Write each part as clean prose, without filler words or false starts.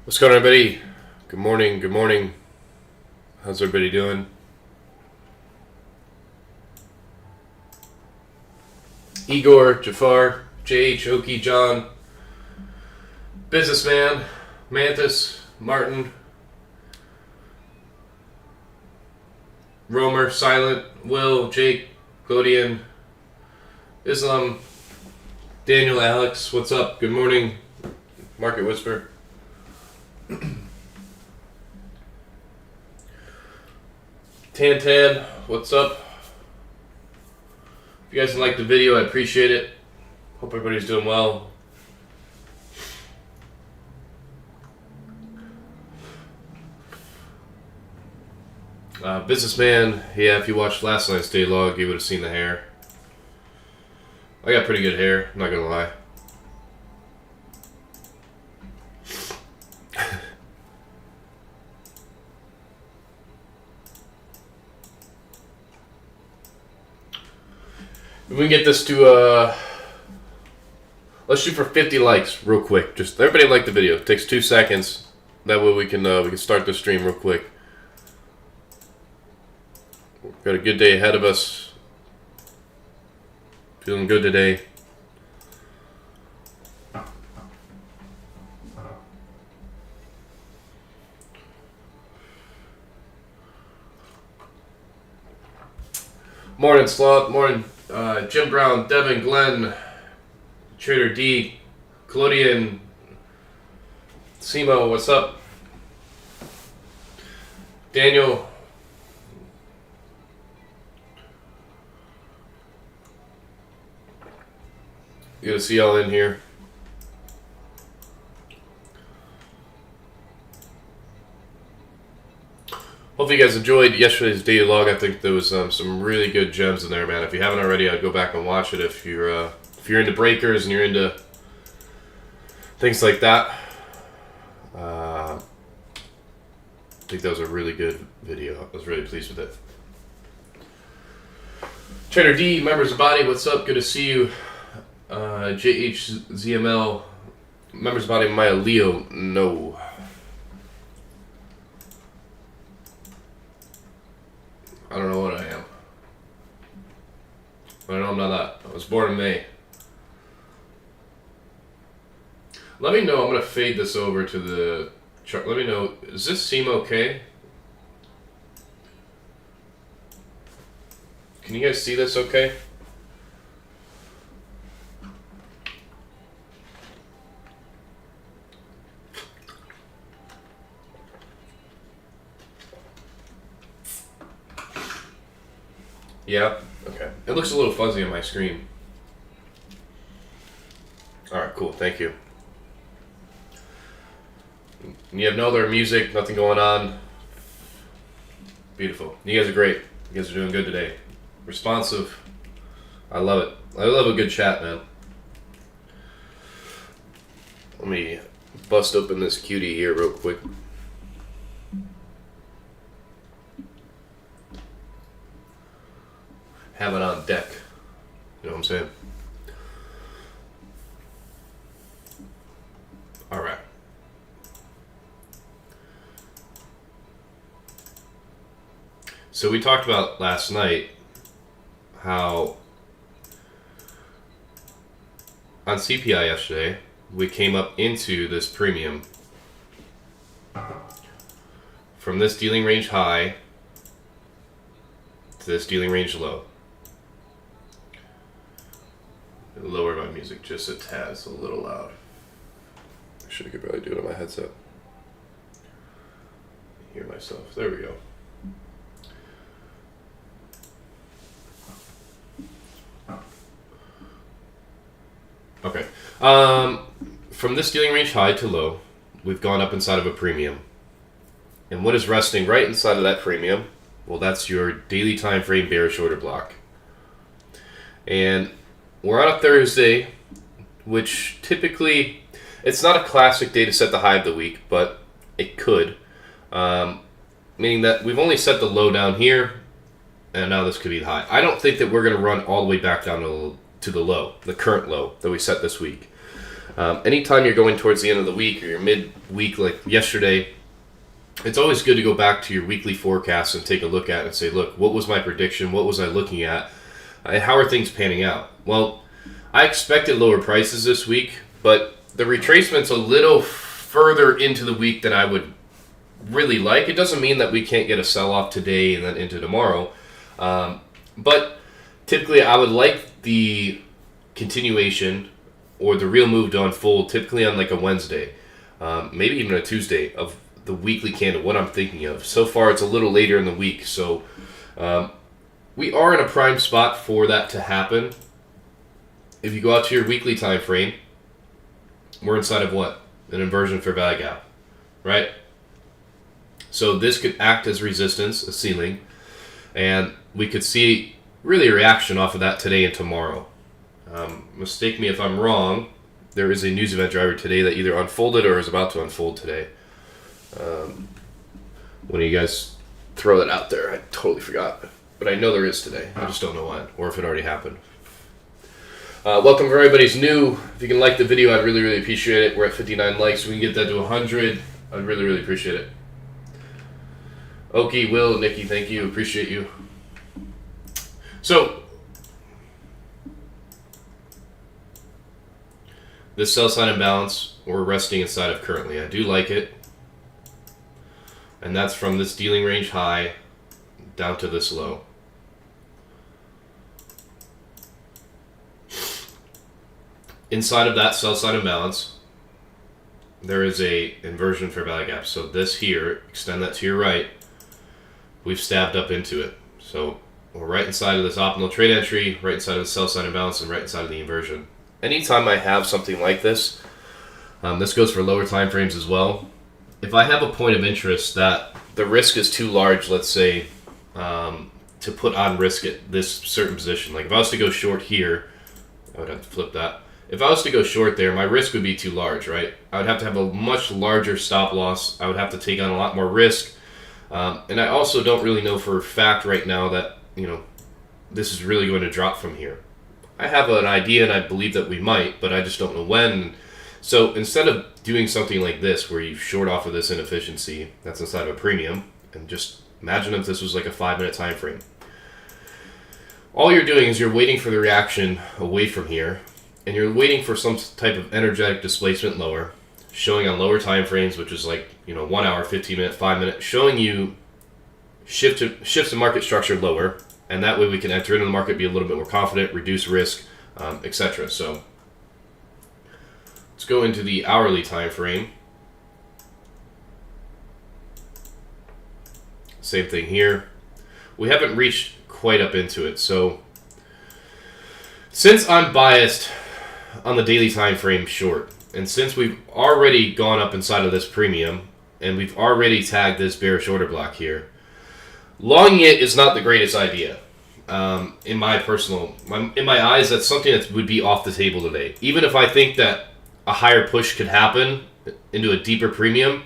What's going on, everybody? Good morning, good morning. How's everybody doing? Igor, Jafar, JH, Oki, John, Businessman, Mantis, Martin, Romer, Silent, Will, Jake, Glodian, Islam, Daniel, Alex, what's up? Good morning. Market Whisper. Tan, what's up? If you guys like the video, I appreciate it. Hope everybody's doing well. Businessman, yeah, if you watched last night's day log, you would have seen the hair. I got pretty good hair, I'm not gonna lie. If we can get this to, let's shoot for 50 likes real quick. Just everybody like the video. It takes 2 seconds. That way we can start the stream real quick. We've got a good day ahead of us. Feeling good today. Morning, Sloth. Morning. Jim Brown, Devin, Glenn, Trader D, Claudian, Simo, what's up? Daniel. Good to see y'all in here. Hopefully you guys enjoyed yesterday's daily log. I think there was some really good gems in there, man. If you haven't already, I'd go back and watch it. If you're into breakers and you're into things like that, I think that was a really good video. I was really pleased with it. Trader D, members of Body, what's up? Good to see you. JHZML, members of Body, Maya Leo, no. I don't know what I am. But I know I'm not that. I was born in May. Let me know. I'm going to fade this over to the chart. Let me know. Does this seem okay? Can you guys see this okay? Yeah? Okay. It looks a little fuzzy on my screen. Alright, cool. Thank you. You have no other music, nothing going on. Beautiful. You guys are great. You guys are doing good today. Responsive. I love it. I love a good chat, man. Let me bust open this cutie here real quick. Have it on deck. You know what I'm saying? Alright. So we talked about last night how on CPI yesterday we came up into this premium from this dealing range high to this dealing range low. Lower my music just a tad, it's a little loud. I should could probably do it on my headset. Hear myself. There we go. Okay. From this dealing range high to low, we've gone up inside of a premium. And what is resting right inside of that premium? Well, that's your daily time frame bearish order block. And we're on a Thursday, which typically, it's not a classic day to set the high of the week, but it could. Meaning that we've only set the low down here, and now this could be the high. I don't think that we're going to run all the way back down to the low, the current low that we set this week. Anytime you're going towards the end of the week or your mid-week like yesterday, it's always good to go back to your weekly forecast and take a look at it and say, look, what was my prediction? What was I looking at? How are things panning out? Well, I expected lower prices this week, but the retracement's a little further into the week than I would really like. It doesn't mean that we can't get a sell-off today and then into tomorrow. But typically I would like the continuation or the real move to unfold typically on like a Wednesday, maybe even a Tuesday of the weekly candle, what I'm thinking of. So far it's a little later in the week, so we are in a prime spot for that to happen. If you go out to your weekly time frame, we're inside of what? An inversion fair value gap, right? So this could act as resistance, a ceiling, and we could see really a reaction off of that today and tomorrow. Mistake me if I'm wrong, there is a news event driver today that either unfolded or is about to unfold today. When you guys throw that out there, I totally forgot. But I know there is today. I just don't know when, or if it already happened. Welcome for everybody who's new. If you can like the video, I'd really, really appreciate it. We're at 59 likes. We can get that to 100. I'd really, really appreciate it. Okie, Will, Nikki, thank you. Appreciate you. So, this sell side imbalance we're resting inside of currently. I do like it. And that's from this dealing range high down to this low. Inside of that sell side imbalance, there is a inversion fair value gap. So this here, extend that to your right, we've stabbed up into it. So we're right inside of this optimal trade entry, right inside of the sell side imbalance, and right inside of the inversion. Anytime I have something like this, this goes for lower time frames as well. If I have a point of interest that the risk is too large, let's say, to put on risk at this certain position, like if I was to go short here, I would have to flip that. If I was to go short there, my risk would be too large, right? I would have to have a much larger stop loss. I would have to take on a lot more risk. And I also don't really know for a fact right now that, this is really going to drop from here. I have an idea and I believe that we might, but I just don't know when. So instead of doing something like this, where you short off of this inefficiency that's inside of a premium, and just imagine if this was like a 5-minute time frame. All you're doing is you're waiting for the reaction away from here, and you're waiting for some type of energetic displacement lower, showing on lower time frames, which is like 1 hour, 15 minute, 5 minute, showing you shifts the market structure lower, and that way we can enter into the market, be a little bit more confident, reduce risk, etc. So let's go into the hourly time frame. Same thing here. We haven't reached quite up into it, so since I'm biased on the daily time frame short, and since we've already gone up inside of this premium, and we've already tagged this bearish order block here, longing it is not the greatest idea. In my eyes, that's something that would be off the table today. Even if I think that a higher push could happen into a deeper premium,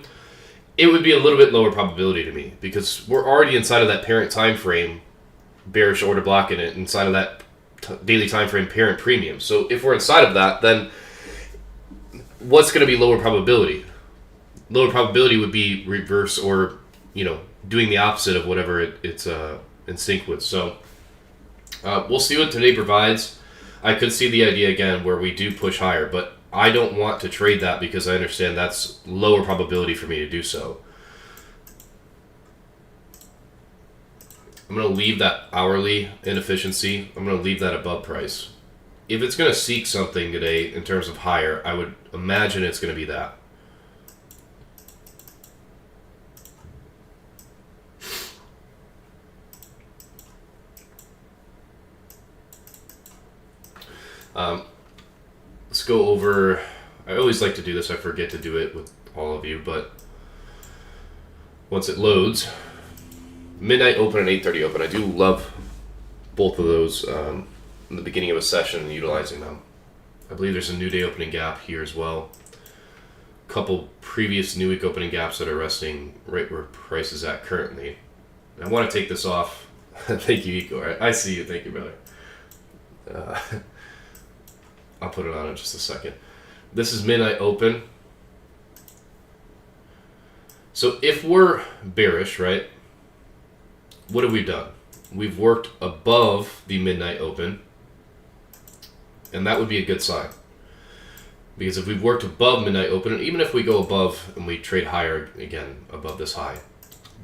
it would be a little bit lower probability to me, because we're already inside of that parent time frame bearish order block in it, inside of that daily time frame parent premium. So if we're inside of that, then what's going to be lower probability? Lower probability would be reverse, or doing the opposite of whatever it's in sync with. So we'll see what today provides. I could see the idea again where we do push higher, but I don't want to trade that because I understand that's lower probability for me to do so. I'm going to leave that hourly inefficiency. I'm going to leave that above price. If it's going to seek something today in terms of higher, I would imagine it's going to be that. Let's go over, I always like to do this, I forget to do it with all of you, but once it loads, midnight open and 8:30 open. I do love both of those in the beginning of a session and utilizing them. I believe there's a new day opening gap here as well. A couple previous new week opening gaps that are resting right where price is at currently. I want to take this off. Thank you, Eco. I see you. Thank you, brother. I'll put it on in just a second. This is midnight open. So if we're bearish, right, what have we done? We've worked above the midnight open, and that would be a good sign. Because if we've worked above midnight open, and even if we go above and we trade higher again above this high,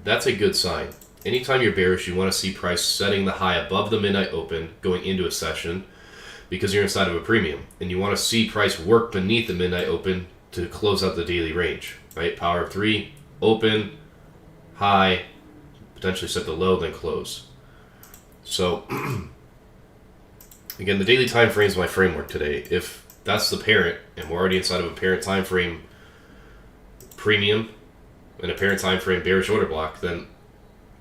that's a good sign. Anytime you're bearish, you want to see price setting the high above the midnight open going into a session, because you're inside of a premium, and you want to see price work beneath the midnight open to close out the daily range, right? Power of 3, open, high, potentially set the low, then close. So again, the daily time frame is my framework today. If that's the parent, and we're already inside of a parent time frame premium and a parent time frame bearish order block, then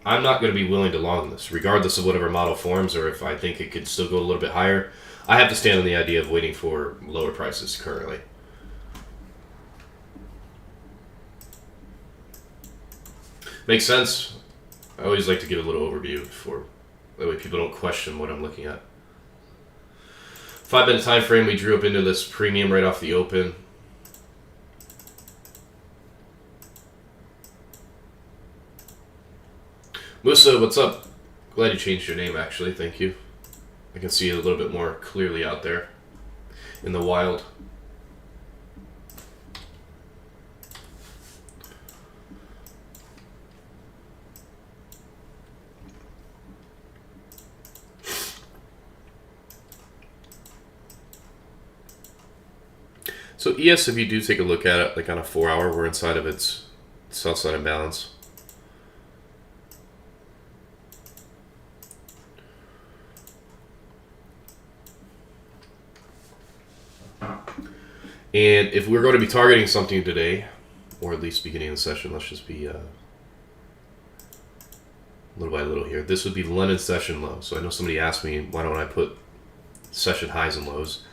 I'm not going to be willing to long this, regardless of whatever model forms, or if I think it could still go a little bit higher. I have to stand on the idea of waiting for lower prices currently. Makes sense? I always like to give a little overview before, that way people don't question what I'm looking at. 5-minute time frame, we drew up into this premium right off the open. Musa, what's up? Glad you changed your name, actually. Thank you. I can see it a little bit more clearly out there in the wild. So ES, if you do take a look at it, like on a 4-hour, we're inside of its south side imbalance. And if we're going to be targeting something today, or at least beginning of the session, let's just be little by little here. This would be London session low. So I know somebody asked me, why don't I put session highs and lows?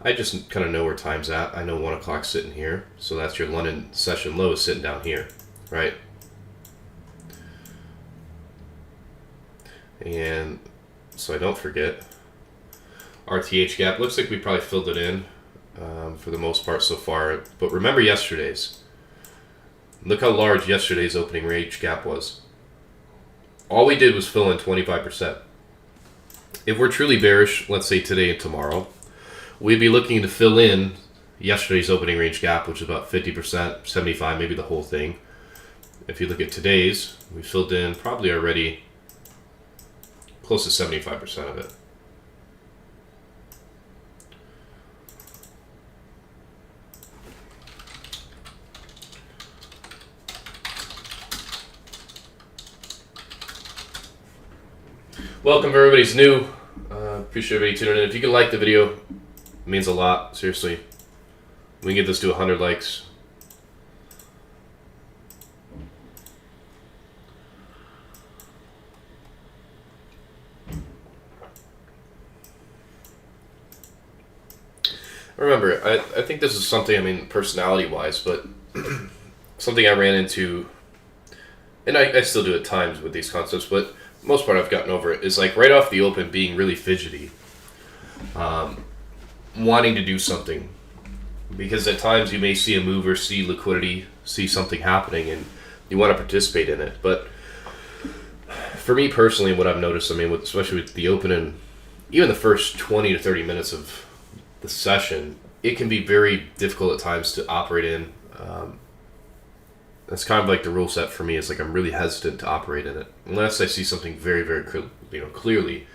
I just kind of know where time's at. I know 1 o'clock sitting here. So that's your London session low is sitting down here, right? And so I don't forget, RTH gap. Looks like we probably filled it in for the most part so far. But remember yesterday's. Look how large yesterday's opening range gap was. All we did was fill in 25%. If we're truly bearish, let's say today and tomorrow, we'd be looking to fill in yesterday's opening range gap, which is about 50%, 75, maybe the whole thing. If you look at today's, we filled in probably already close to 75% of it. Welcome, everybody's new. Appreciate everybody tuning in. If you can like the video, it means a lot. Seriously, we can get this to 100 likes. Remember, I think this is something, I mean, personality-wise, but something I ran into, and I still do at times with these concepts, but most part I've gotten over it, is like right off the open being really fidgety, wanting to do something, because at times you may see a move or see liquidity, see something happening, and you want to participate in it. But for me personally, what I've noticed, I mean, especially with the open and even the first 20 to 30 minutes of the session, it can be very difficult at times to operate in. That's kind of like the rule set for me. It's like I'm really hesitant to operate in it unless I see something very, very clearly.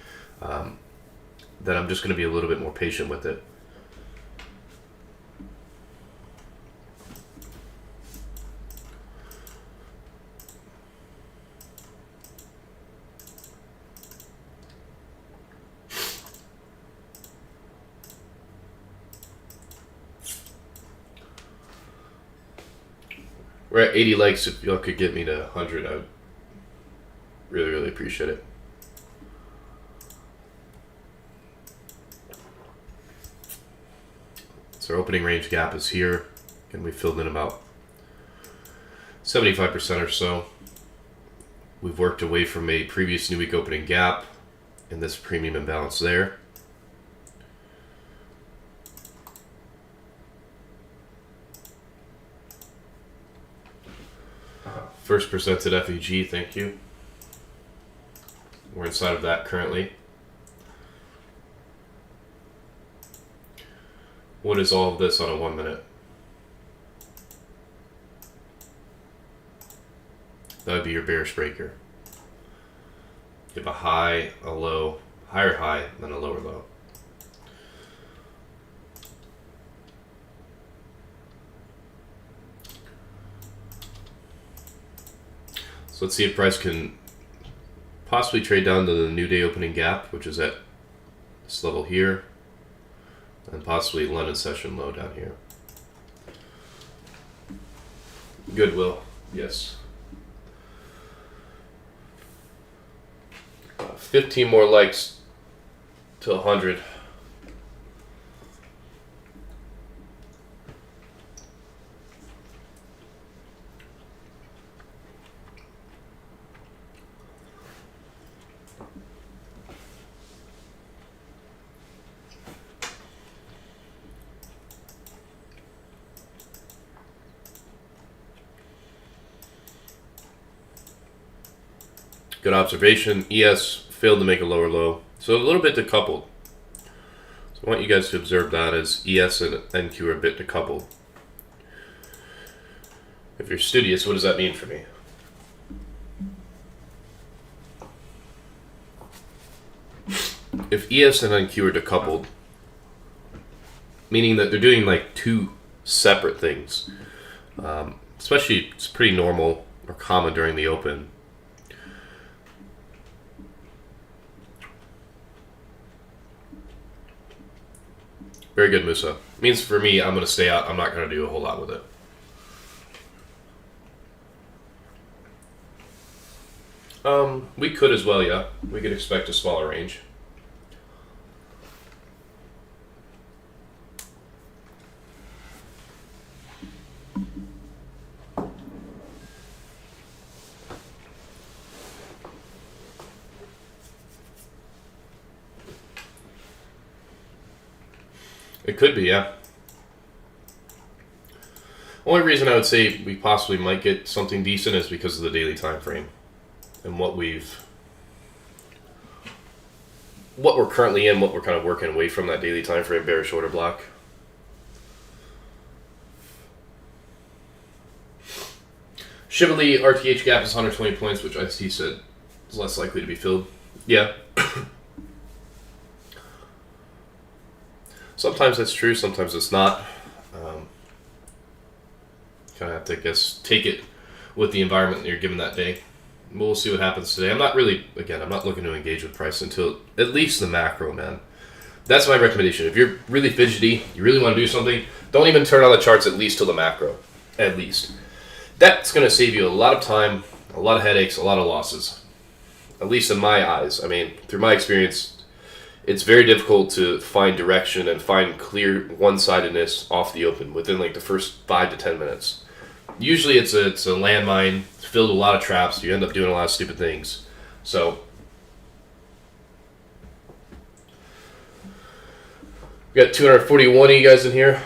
That I'm just going to be a little bit more patient with it. We're at 80 likes. If y'all could get me to 100, I would really, really appreciate it. So our opening range gap is here, and we filled in about 75% or so. We've worked away from a previous new week opening gap and this premium imbalance there. First presented FEG, thank you. We're inside of that currently. What is all of this on a 1 minute? That would be your bearish breaker. You have a high, a low, higher high, then a lower low. So let's see if price can possibly trade down to the new day opening gap, which is at this level here, and possibly London session low down here. Goodwill, yes. 15 more likes to 100. Good observation. ES failed to make a lower low. So a little bit decoupled. So I want you guys to observe that as ES and NQ are a bit decoupled. If you're studious, what does that mean for me? If ES and NQ are decoupled, meaning that they're doing like two separate things, especially it's pretty normal or common during the open. Very good, Musa. Means for me, I'm going to stay out. I'm not going to do a whole lot with it. We could as well, yeah. We could expect a smaller range. It could be, yeah. Only reason I would say we possibly might get something decent is because of the daily time frame and what we're currently in, what we're kind of working away from that daily time frame bearish order block. Shively RTH gap is 120 points, which IC said is less likely to be filled. Yeah. Sometimes that's true, sometimes it's not. Kind of have to, I guess, take it with the environment that you're given that day. We'll see what happens today. I'm not looking to engage with price until at least the macro, man. That's my recommendation. If you're really fidgety, you really want to do something, don't even turn on the charts at least till the macro. At least. That's going to save you a lot of time, a lot of headaches, a lot of losses. At least in my eyes. I mean, through my experience, it's very difficult to find direction and find clear one-sidedness off the open within like the first 5 to 10 minutes. Usually it's a landmine, it's filled with a lot of traps, you end up doing a lot of stupid things. So, we got 241 of you guys in here.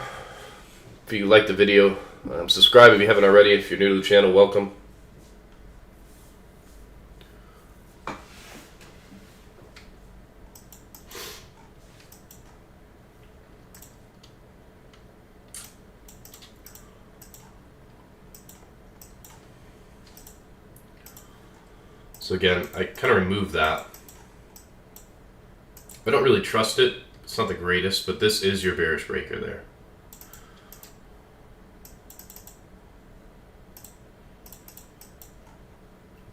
If you like the video, subscribe if you haven't already. If you're new to the channel, welcome. So again, I kind of removed that. I don't really trust it. It's not the greatest, but this is your bearish breaker there.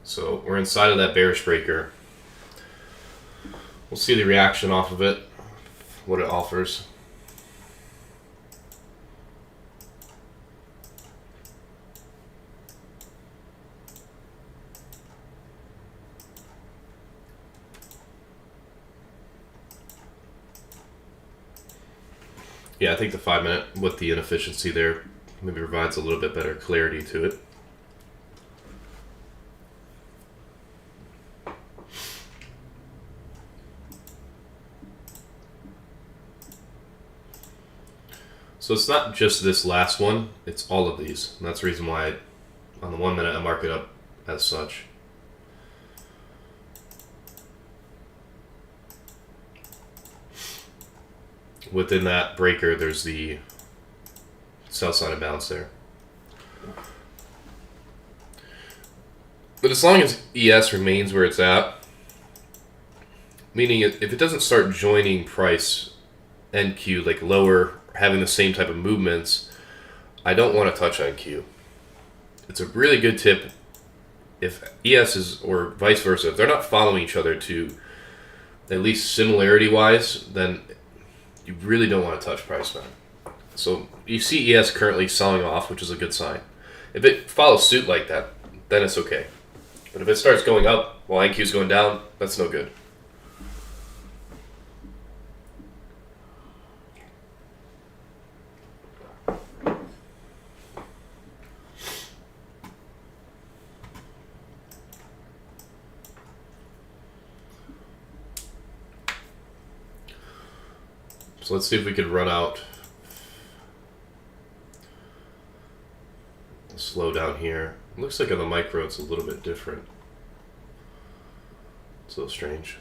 So we're inside of that bearish breaker. We'll see the reaction off of it, what it offers. Yeah, I think the 5 minute with the inefficiency there maybe provides a little bit better clarity to it. So it's not just this last one, it's all of these. And that's the reason why on the 1 minute I mark it up as such. Within that breaker, there's the sell sign of bounce there. But as long as ES remains where it's at, meaning if it doesn't start joining price NQ, like lower, having the same type of movements, I don't want to touch NQ. It's a really good tip if ES is, or vice versa, if they're not following each other to at least similarity wise, then you really don't want to touch price, man. So you see ES currently selling off, which is a good sign. If it follows suit like that, then it's okay. But if it starts going up while NQ is going down, that's no good. So let's see if we could run out. Slow down here. It looks like on the micro it's a little bit different. It's a little strange.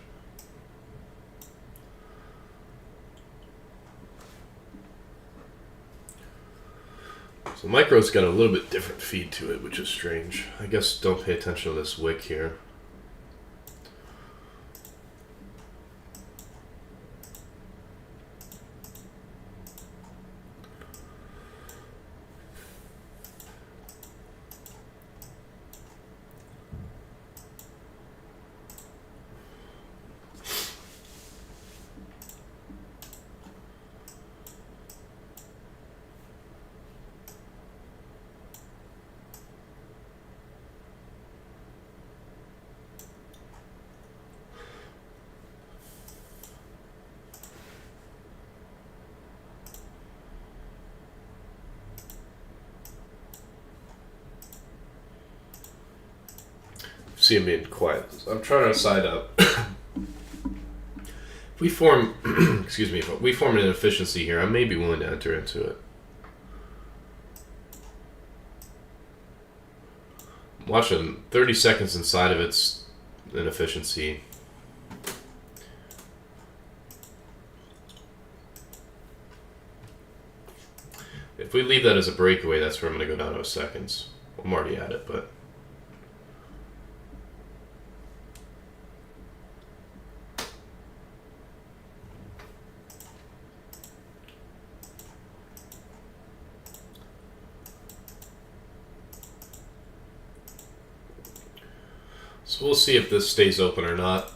So micro's got a little bit different feed to it, which is strange. I guess don't pay attention to this wick here. See him being quiet. I'm trying to decide up. If we form, excuse me, if we form an inefficiency here, I may be willing to enter into it. I'm watching 30 seconds inside of its inefficiency. If we leave that as a breakaway, that's where I'm going to go down to seconds. I'm already at it, but. So we'll see if this stays open or not.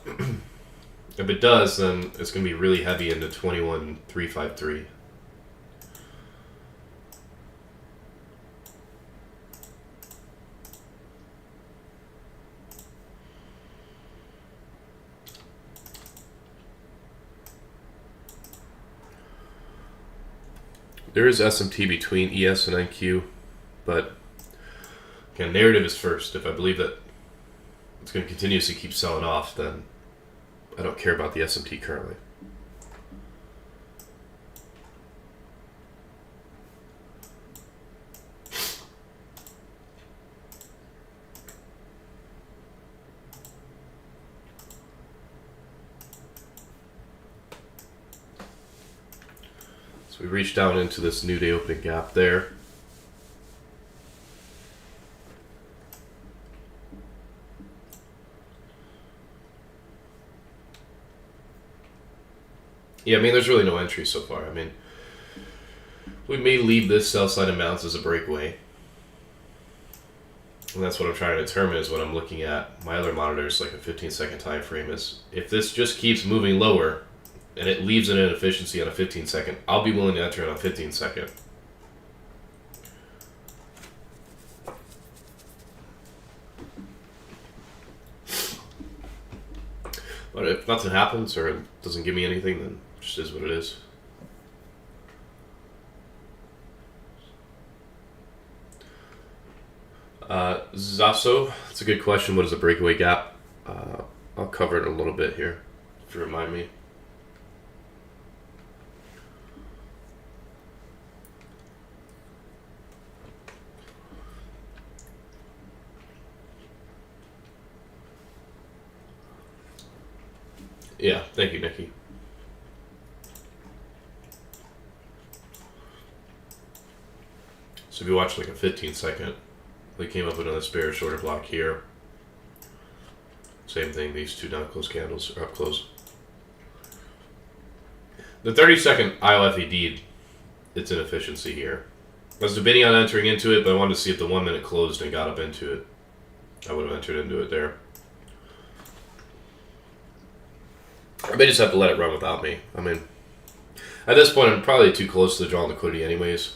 If it does, then it's going to be really heavy into 21,353. There is SMT between ES and NQ, but again, narrative is first. If I believe that it's going to continuously keep selling off, then I don't care about the SMT currently. So we reach down into this new day opening gap there. Yeah, I mean, there's really no entry so far. I mean, we may leave this sell side amounts as a breakaway. And that's what I'm trying to determine is what I'm looking at. My other monitors, like a 15-second time frame, is if this just keeps moving lower and it leaves an inefficiency on a 15-second, I'll be willing to enter it on a 15-second. But if nothing happens or it doesn't give me anything, then it just is what it is. Zaso, that's a good question. What is a breakaway gap? I'll cover it a little bit here, if you remind me. Yeah, thank you, Nikki. So if you watch like a 15-second, we came up with another bearish order block here. Same thing, these two down close candles are up close. The 30-second ILFED, it's inefficiency here. I was debating on entering into it, but I wanted to see if the 1 minute closed and got up into it. I would have entered into it there. I may just have to let it run without me. I mean, at this point, I'm probably too close to the drawn liquidity anyways.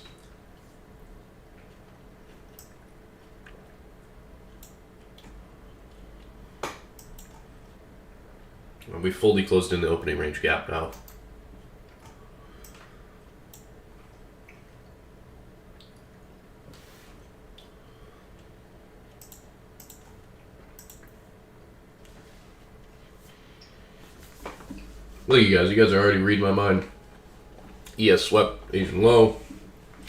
We fully closed in the opening range gap now. Look at you guys are already reading my mind. ES swept, Asian low,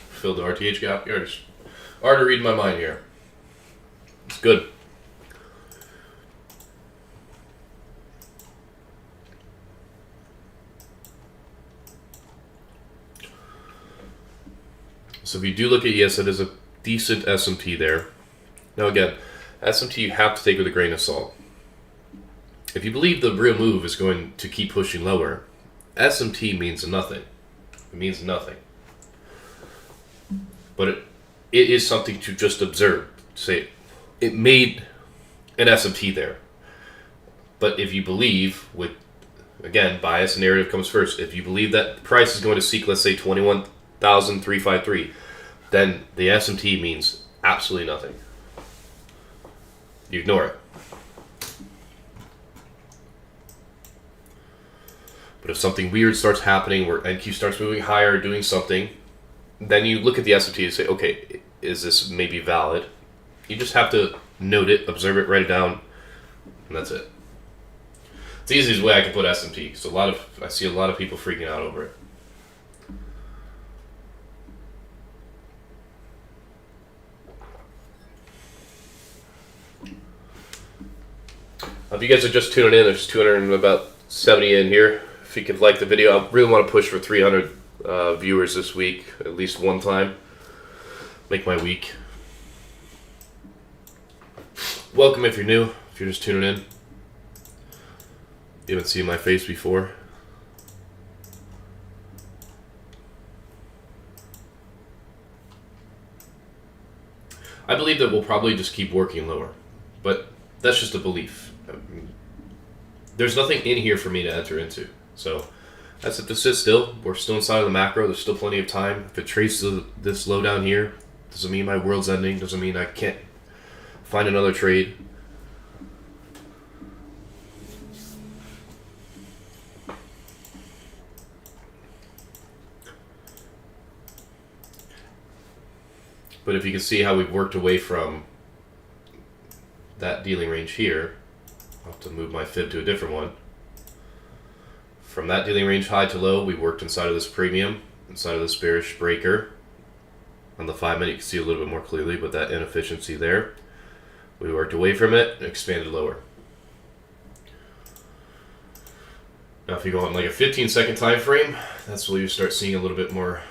filled the RTH gap. You're just already reading my mind here. It's good. So if you do look at ES, it is a decent SMT there. Now again, SMT you have to take with a grain of salt. If you believe the real move is going to keep pushing lower, SMT means nothing. It means nothing. But it is something to just observe. Say, it made an SMT there. But if you believe, with, again, bias and narrative comes first. If you believe that the price is going to seek, let's say, 21,353, then the SMT means absolutely nothing. You ignore it. But if something weird starts happening, where NQ starts moving higher, doing something, then you look at the SMT and say, okay, is this maybe valid? You just have to note it, observe it, write it down, and that's it. It's the easiest way I can put SMT. So I see a lot of people freaking out over it. If you guys are just tuning in, there's 270 in here. If you could like the video, I really want to push for 300 viewers this week, at least one time. Make my week. Welcome if you're new, if you're just tuning in. You haven't seen my face before. I believe that we'll probably just keep working lower, but that's just a belief. There's nothing in here for me to enter into. So that's it to sit still. We're still inside of the macro. There's still plenty of time. If it trades this low down here, doesn't mean my world's ending. Doesn't mean I can't find another trade. But if you can see how we've worked away from that dealing range here, I'll have to move my fib to a different one. From that dealing range high to low, we worked inside of this premium, inside of this bearish breaker. On the 5 minute, you can see a little bit more clearly, but that inefficiency there. We worked away from it and expanded lower. Now if you go on like a 15-second time frame, that's where you start seeing a little bit more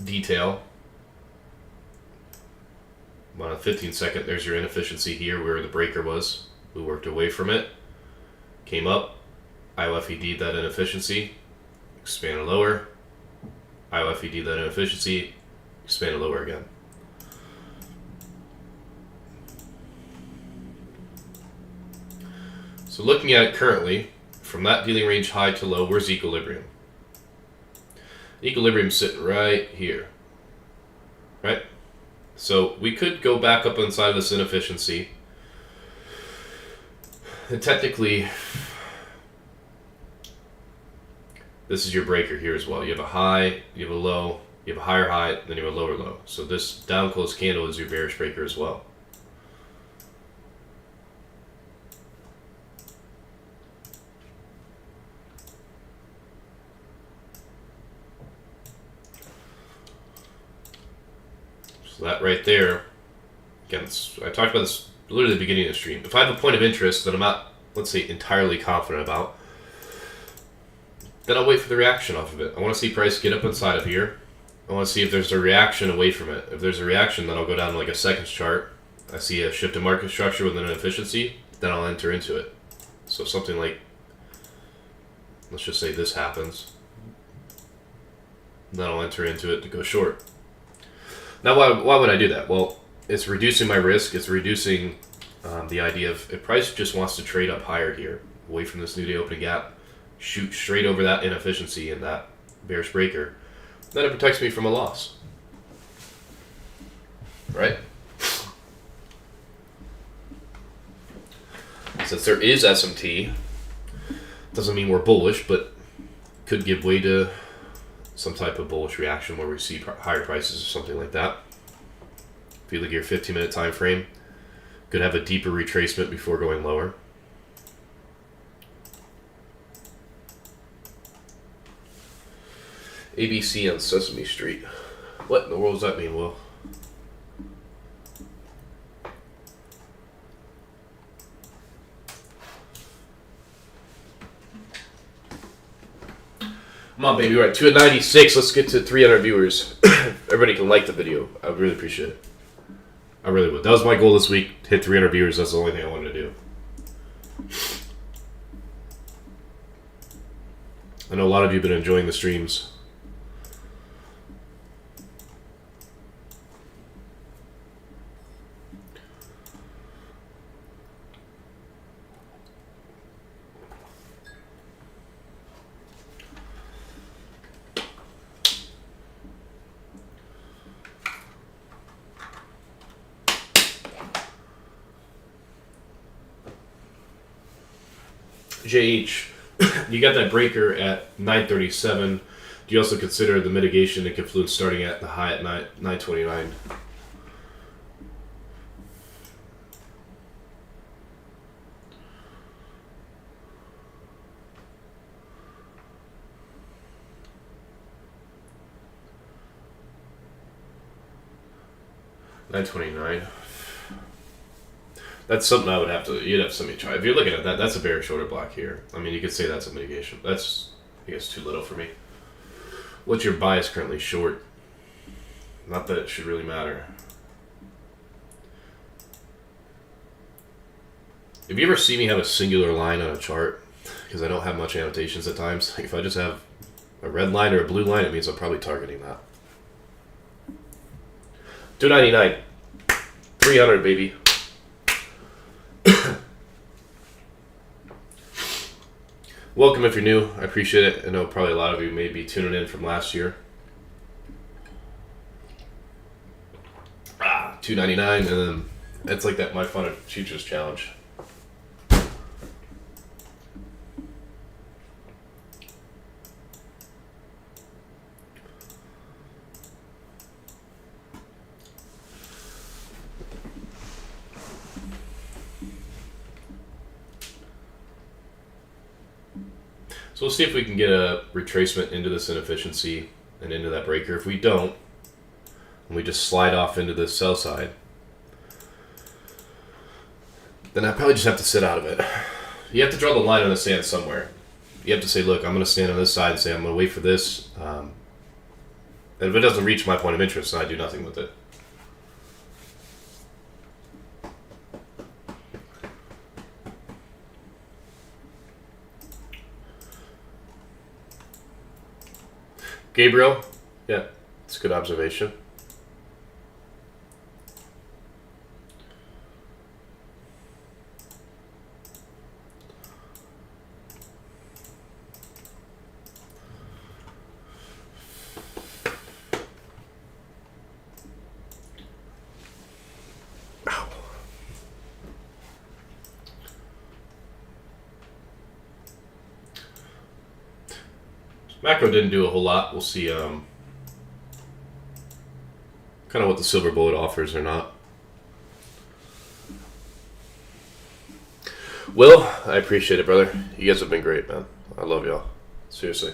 detail. On a 15-second, there's your inefficiency here where the breaker was. We worked away from it, came up, ILFED'd that inefficiency, expanded lower, ILFED'd that inefficiency, expanded lower again. So looking at it currently, from that dealing range high to low, where's equilibrium? Equilibrium's sitting right here, right? So we could go back up inside of this inefficiency. And technically, this is your breaker here as well. You have a high, you have a low, you have a higher high, then you have a lower low. So this down close candle is your bearish breaker as well. So that right there, again, I talked about this literally at the beginning of the stream. If I have a point of interest that I'm not, let's say, entirely confident about, Then I'll wait for the reaction off of it. I want to see price get up inside of here. I want to see if there's a reaction away from it. If there's a reaction, then I'll go down to like a seconds chart. I see a shift in market structure with an inefficiency, then I'll enter into it. So something like, let's just say this happens. Then I'll enter into it to go short. Now, why would I do that? Well, it's reducing my risk. It's reducing the idea of if price just wants to trade up higher here, away from this new day opening gap, shoot straight over that inefficiency in that bearish breaker, then it protects me from a loss. Right? Since there is SMT, doesn't mean we're bullish, but could give way to some type of bullish reaction where we see higher prices or something like that. If you look at your 15-minute time frame, could have a deeper retracement before going lower. ABC on Sesame Street. What in the world does that mean, Will? Come on, baby. We're at 296. Let's get to 300 viewers. Everybody can like the video. I would really appreciate it. I really would. That was my goal this week. Hit 300 viewers. That's the only thing I wanted to do. I know a lot of you have been enjoying the streams. JH, you got that breaker at 937. Do you also consider the mitigation and confluence starting at the high at 929? $929. That's something I would have to, you'd have to me try. If you're looking at that, that's a bearish order block here. I mean, you could say that's a mitigation. That's, I guess, too little for me. What's your bias currently short? Not that it should really matter. If you ever see me have a singular line on a chart, because I don't have much annotations at times, like if I just have a red line or a blue line, it means I'm probably targeting that. 299. 300, baby. Welcome if you're new. I appreciate it. I know probably a lot of you may be tuning in from last year. 299, and then it's like that My Fun of Futures challenge. So we'll see if we can get a retracement into this inefficiency and into that breaker. If we don't, and we just slide off into the sell side, then I probably just have to sit out of it. You have to draw the line in the sand somewhere. You have to say, look, I'm going to stand on this side and say I'm going to wait for this. And if it doesn't reach my point of interest, then I do nothing with it. Gabriel, yeah, it's a good observation. Ow. Macro didn't do a whole lot. We'll see kind of what the silver bullet offers or not. Will, I appreciate it, brother. You guys have been great, man. I love y'all. Seriously.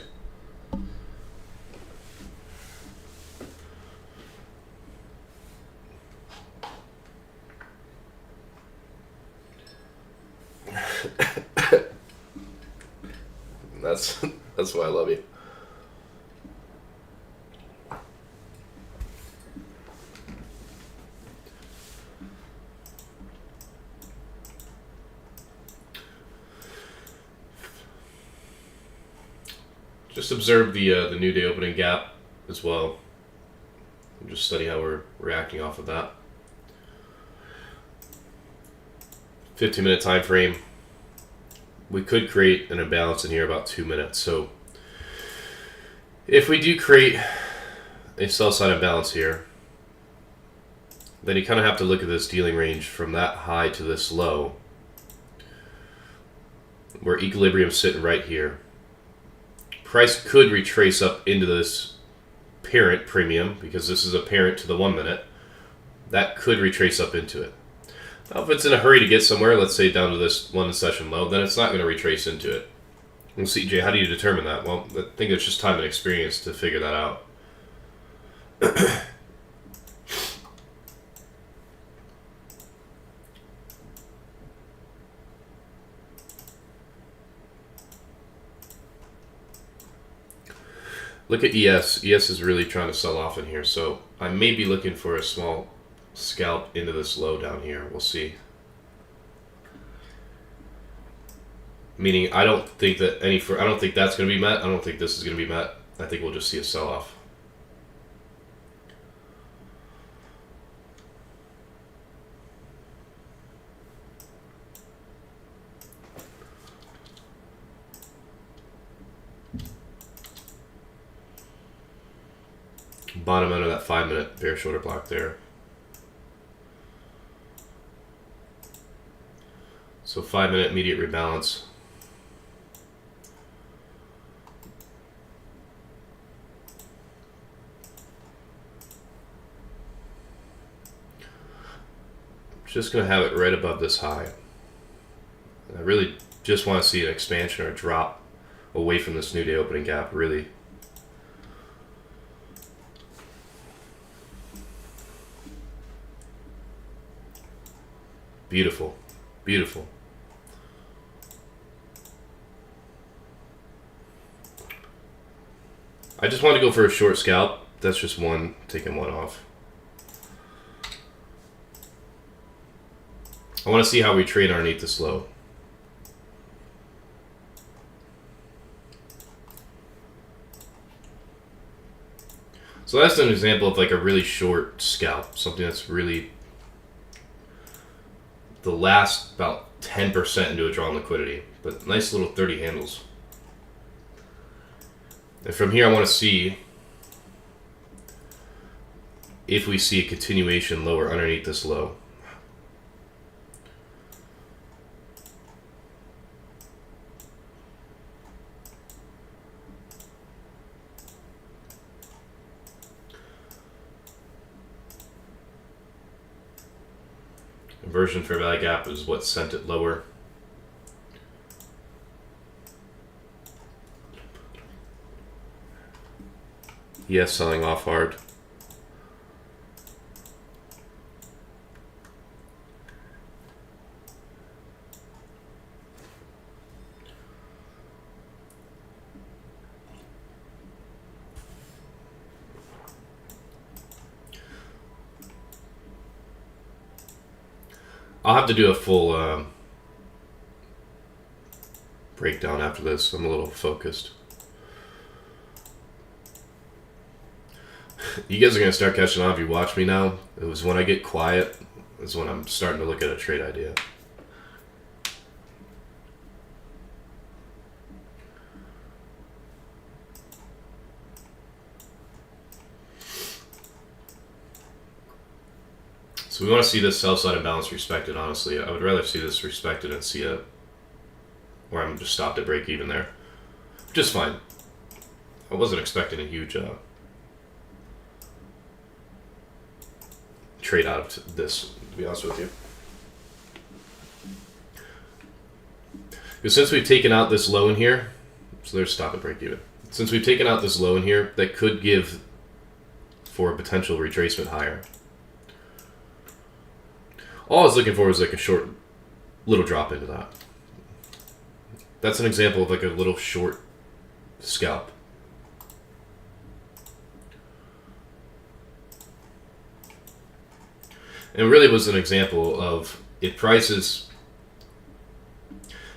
That's That's why I love you. Just observe the new day opening gap as well. And just study how we're reacting off of that. 15-minute time frame. We could create an imbalance in here about 2 minutes. So if we do create a sell side imbalance here, then you kind of have to look at this dealing range from that high to this low, where equilibrium's sitting right here. Price could retrace up into this parent premium because this is a parent to the 1 minute. That could retrace up into it. Now, if it's in a hurry to get somewhere, let's say down to this London session low, then it's not going to retrace into it. Well, CJ, how do you determine that? Well, I think it's just time and experience to figure that out. Look at ES. ES is really trying to sell off in here, so I may be looking for a small scalp into this low down here. We'll see. Meaning, I don't think that I don't think that's going to be met. I don't think this is going to be met. I think we'll just see a sell-off. Bottom end of that 5-minute bear shoulder block there. So 5-minute immediate rebalance. Just going to have it right above this high. And I really just want to see an expansion or a drop away from this new day opening gap, really. Beautiful. Beautiful. I just want to go for a short scalp. That's just one, taking one off. I want to see how we trade underneath this low. So that's an example of like a really short scalp, something that's really the last about 10% into a drawn liquidity, but nice little 30 handles. And from here I want to see if we see a continuation lower underneath this low. Inversion fair value gap is what sent it lower. Yes, selling off hard. I'll have to do a full breakdown after this. I'm a little focused. You guys are going to start catching on if you watch me now. It was when I get quiet is when I'm starting to look at a trade idea. So we want to see this sell side imbalance respected, honestly. I would rather see this respected and see a where I'm just stopped at break even there. Which is fine. I wasn't expecting a huge trade out of this, to be honest with you. Because since we've taken out this low in here, so there's stop at break even. Since we've taken out this low in here, that could give for a potential retracement higher. All I was looking for was like a short little drop into that. That's an example of like a little short scalp. And it really was an example of if price is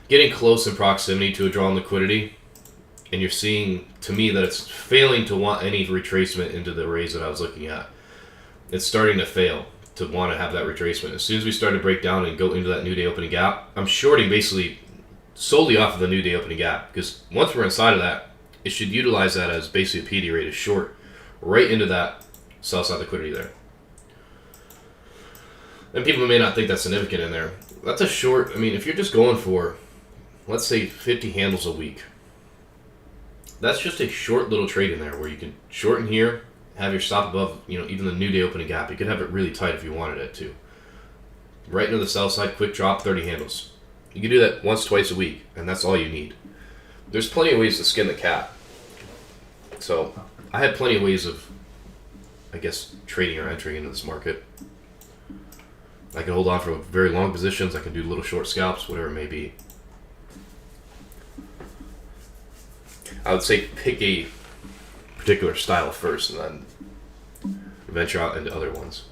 getting close in proximity to a draw on liquidity, and you're seeing, to me, that it's failing to want any retracement into the raise that I was looking at. It's starting to fail to want to have that retracement. As soon as we start to break down and go into that new day opening gap, I'm shorting basically solely off of the new day opening gap, because once we're inside of that, it should utilize that as basically a PD rate, is short right into that sell side liquidity there. And people may not think that's significant in there. That's a short, I mean, if you're just going for, let's say 50 handles a week, that's just a short little trade in there where you can shorten here, have your stop above, even the new day opening gap. You could have it really tight if you wanted it to. Right into the sell side, quick drop, 30 handles. You can do that once, twice a week, and that's all you need. There's plenty of ways to skin the cat. So I had plenty of ways of, I guess, trading or entering into this market. I can hold on for very long positions. I can do little short scalps, whatever it may be. I would say pick a particular style first and then venture out into other ones.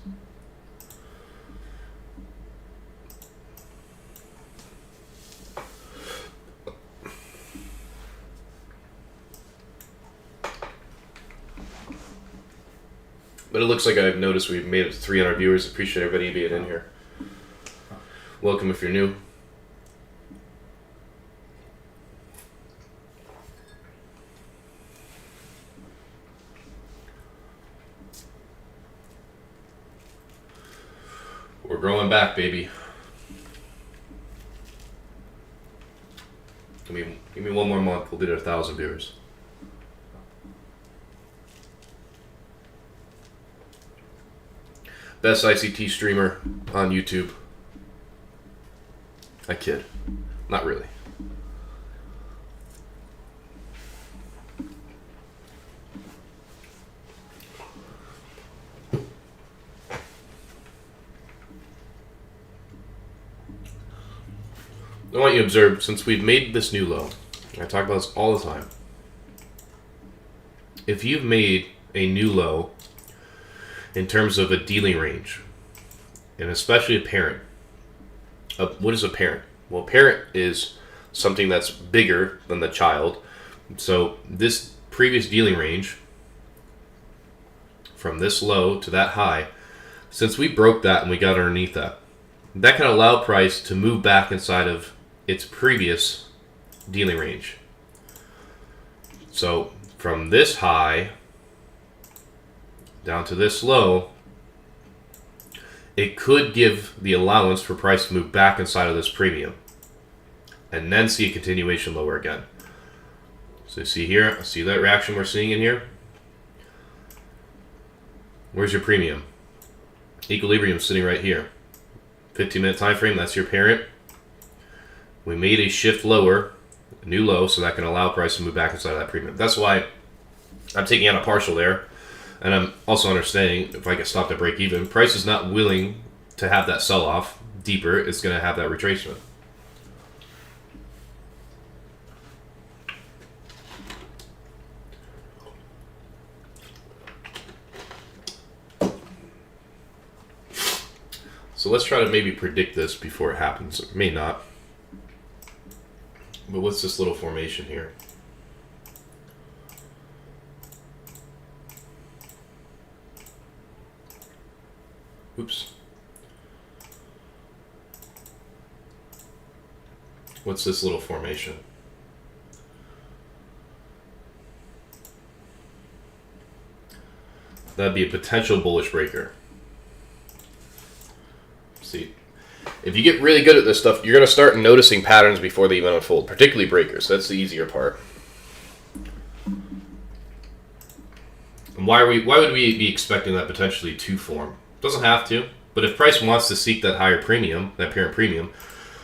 But it looks like I've noticed we've made it to 300 viewers. Appreciate everybody being in here. Welcome if you're new. We're growing back, baby. Give me one more month. We'll be at 1,000 viewers. Best ICT streamer on YouTube. I kid. Not really. I want you to observe, since we've made this new low, I talk about this all the time. If you've made a new low in terms of a dealing range, and especially a parent, what is a parent? Well, a parent is something that's bigger than the child. So this previous dealing range, from this low to that high, since we broke that and we got underneath that, that can allow price to move back inside of its previous dealing range. So from this high down to this low, it could give the allowance for price to move back inside of this premium and then see a continuation lower again. So see here, see that reaction we're seeing in here? Where's your premium? Equilibrium sitting right here. 15-minute time frame, that's your parent. We made a shift lower, a new low, so that can allow price to move back inside of that premium. That's why I'm taking out a partial there. And I'm also understanding, if I get stopped at break even, price is not willing to have that sell-off deeper. It's going to have that retracement. So let's try to maybe predict this before it happens. It may not. But what's this little formation here? Oops. What's this little formation? That'd be a potential bullish breaker. See, if you get really good at this stuff, you're going to start noticing patterns before they even unfold, particularly breakers. That's the easier part. And why would we be expecting that potentially to form? Doesn't have to, but if price wants to seek that higher premium, that parent premium,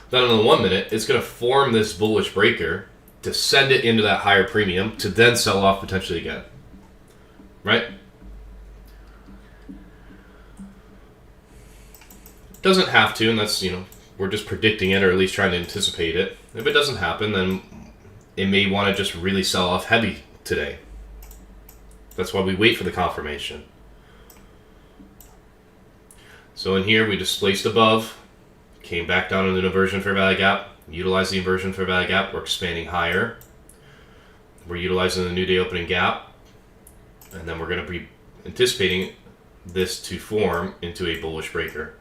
then in the 1 minute, it's going to form this bullish breaker to send it into that higher premium to then sell off potentially again. Right? Doesn't have to, and that's, we're just predicting it or at least trying to anticipate it. If it doesn't happen, then it may want to just really sell off heavy today. That's why we wait for the confirmation. So in here, we displaced above, came back down into an inversion fair value gap, utilized the inversion fair value gap, we're expanding higher. We're utilizing the new day opening gap, and then we're going to be anticipating this to form into a bullish breaker.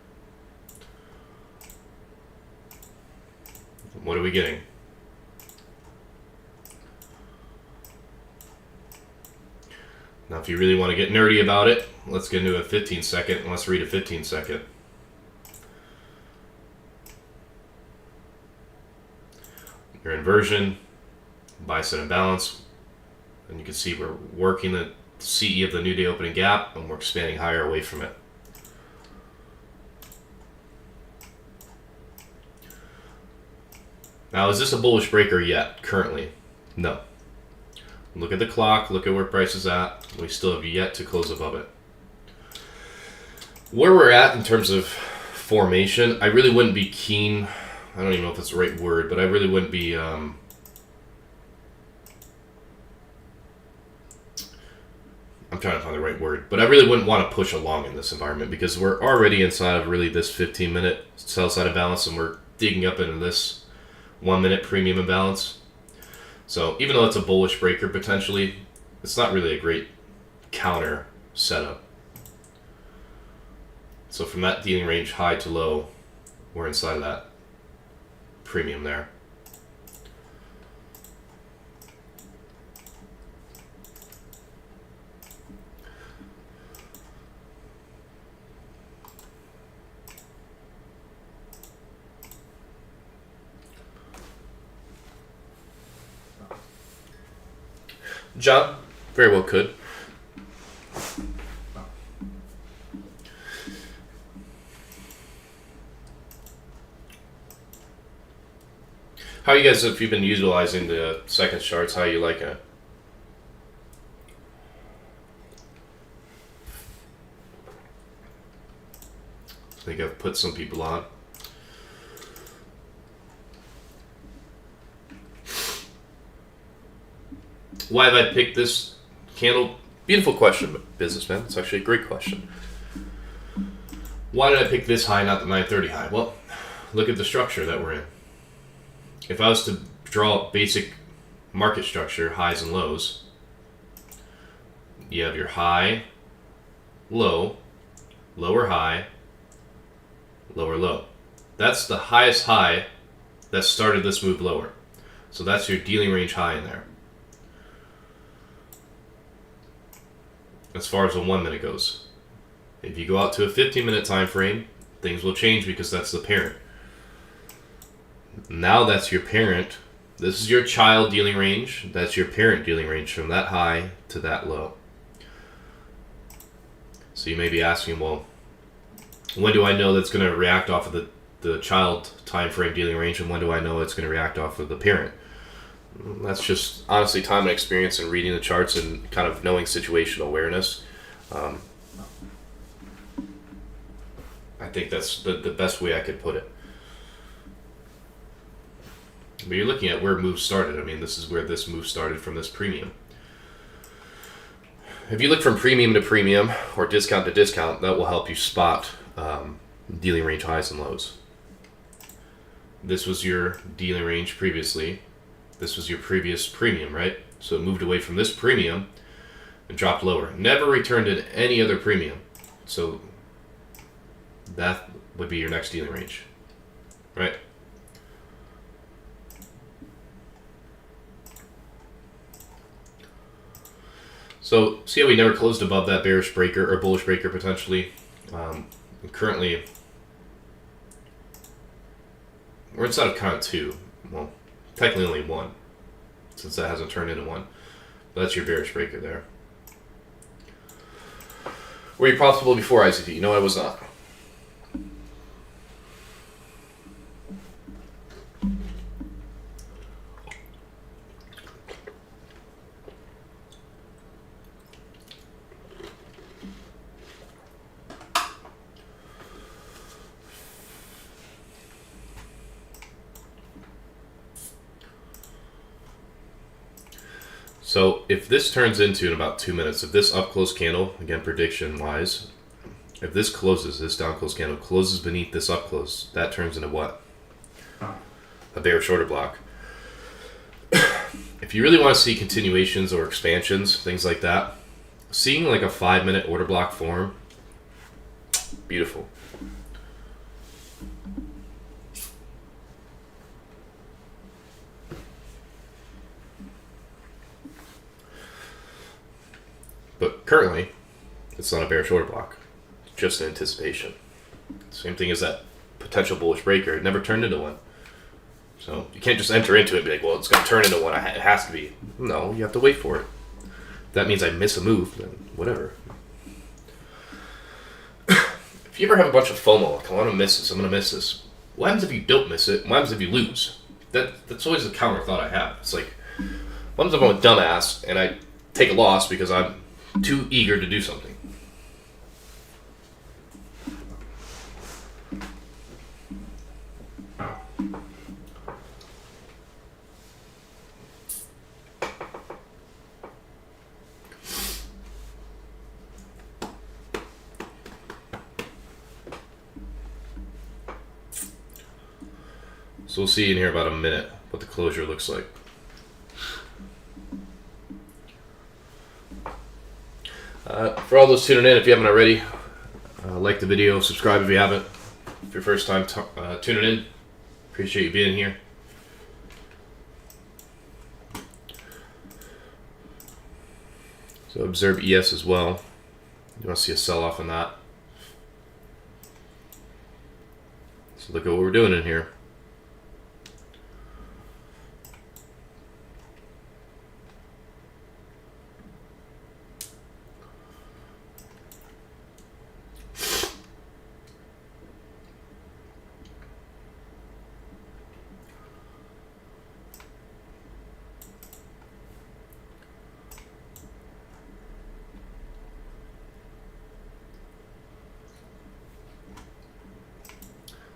What are we getting? Now, if you really want to get nerdy about it, let's get into a 15 second and let's read a 15 second. Your inversion, buy, set, and balance. And you can see we're working the CE of the new day opening gap and we're expanding higher away from it. Now, is this a bullish breaker yet, currently? No. Look at the clock, look at where price is at. We still have yet to close above it. Where we're at in terms of formation, I really wouldn't be keen. I don't even know if that's the right word, but I really wouldn't be I'm trying to find the right word, but I really wouldn't want to push along in this environment because we're already inside of really this 15-minute sell side imbalance and we're digging up into this 1-minute premium imbalance. So even though it's a bullish breaker potentially, it's not really a great counter setup. So from that dealing range high to low, we're inside of that premium there. John, very well could. How you guys, if you've been utilizing the second charts, how you liking it? I think I've put some people on. Why have I picked this candle? Beautiful question, businessman. It's actually a great question. Why did I pick this high, not the 930 high? Well, look at the structure that we're in. If I was to draw basic market structure, highs and lows, you have your high, low, lower high, lower low. That's the highest high that started this move lower. So that's your dealing range high in there. As far as a 1 minute goes. If you go out to a 15-minute time frame, things will change because that's the parent. Now that's your parent. This is your child dealing range. That's your parent dealing range from that high to that low. So you may be asking, well, when do I know that's going to react off of the child time frame dealing range, and when do I know it's going to react off of the parent? That's just honestly time and experience and reading the charts and kind of knowing situational awareness. I think that's the best way I could put it. But you're looking at where moves started. I mean, this is where this move started from this premium. If you look from premium to premium or discount to discount, that will help you spot dealing range highs and lows. This was your dealing range previously. This was your previous premium, right? So it moved away from this premium and dropped lower. Never returned in any other premium. So that would be your next dealing range, right? So see how we never closed above that bearish breaker or bullish breaker potentially. Currently, we're inside of kind of two. Well, technically only one, since that hasn't turned into one. But that's your bearish breaker there. Were you profitable before ICT? No, I was not. So if this turns into, in about 2 minutes, if this up close candle, again prediction wise, if this closes, this down close candle closes beneath this up close, that turns into what? A bearish order block. If you really want to see continuations or expansions, things like that, seeing like a 5-minute order block form, beautiful. But currently, it's not a bearish order block. It's just an anticipation. Same thing as that potential bullish breaker. It never turned into one. So you can't just enter into it and be like, well, it's going to turn into one. It has to be. No, you have to wait for it. If that means I miss a move, then whatever. If you ever have a bunch of FOMO, like, I want to miss this, I'm going to miss this. What happens if you don't miss it? What happens if you lose? That's always the counter thought I have. It's like, what happens if I'm a dumbass and I take a loss because I'm too eager to do something? So we'll see in here about a minute what the closure looks like. For all those tuning in, if you haven't already, like the video, subscribe if you haven't. If your first time tuning in, appreciate you being here. So observe ES as well. You want to see a sell-off in that. So look at what we're doing in here.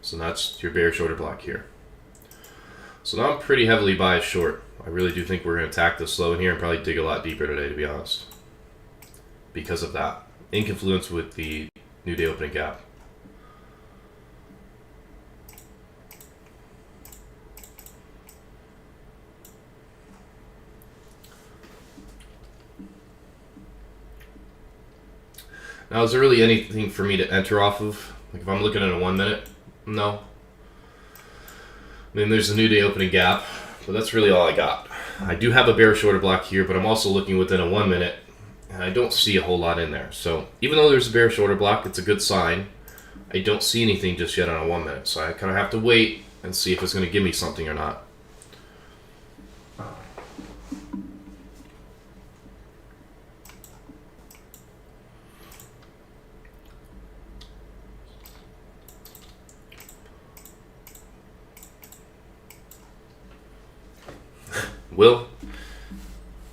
So that's your bearish order block here. So now I'm pretty heavily biased short. I really do think we're going to attack this low in here and probably dig a lot deeper today, to be honest. Because of that. In confluence with the new day opening gap. Now, is there really anything for me to enter off of? Like if I'm looking at a 1 minute? No. I mean, there's a new day opening gap, but that's really all I got. I do have a bearish order block here, but I'm also looking within a 1 minute, and I don't see a whole lot in there. So even though there's a bearish order block, it's a good sign. I don't see anything just yet on a 1 minute, so I kind of have to wait and see if it's going to give me something or not. Will,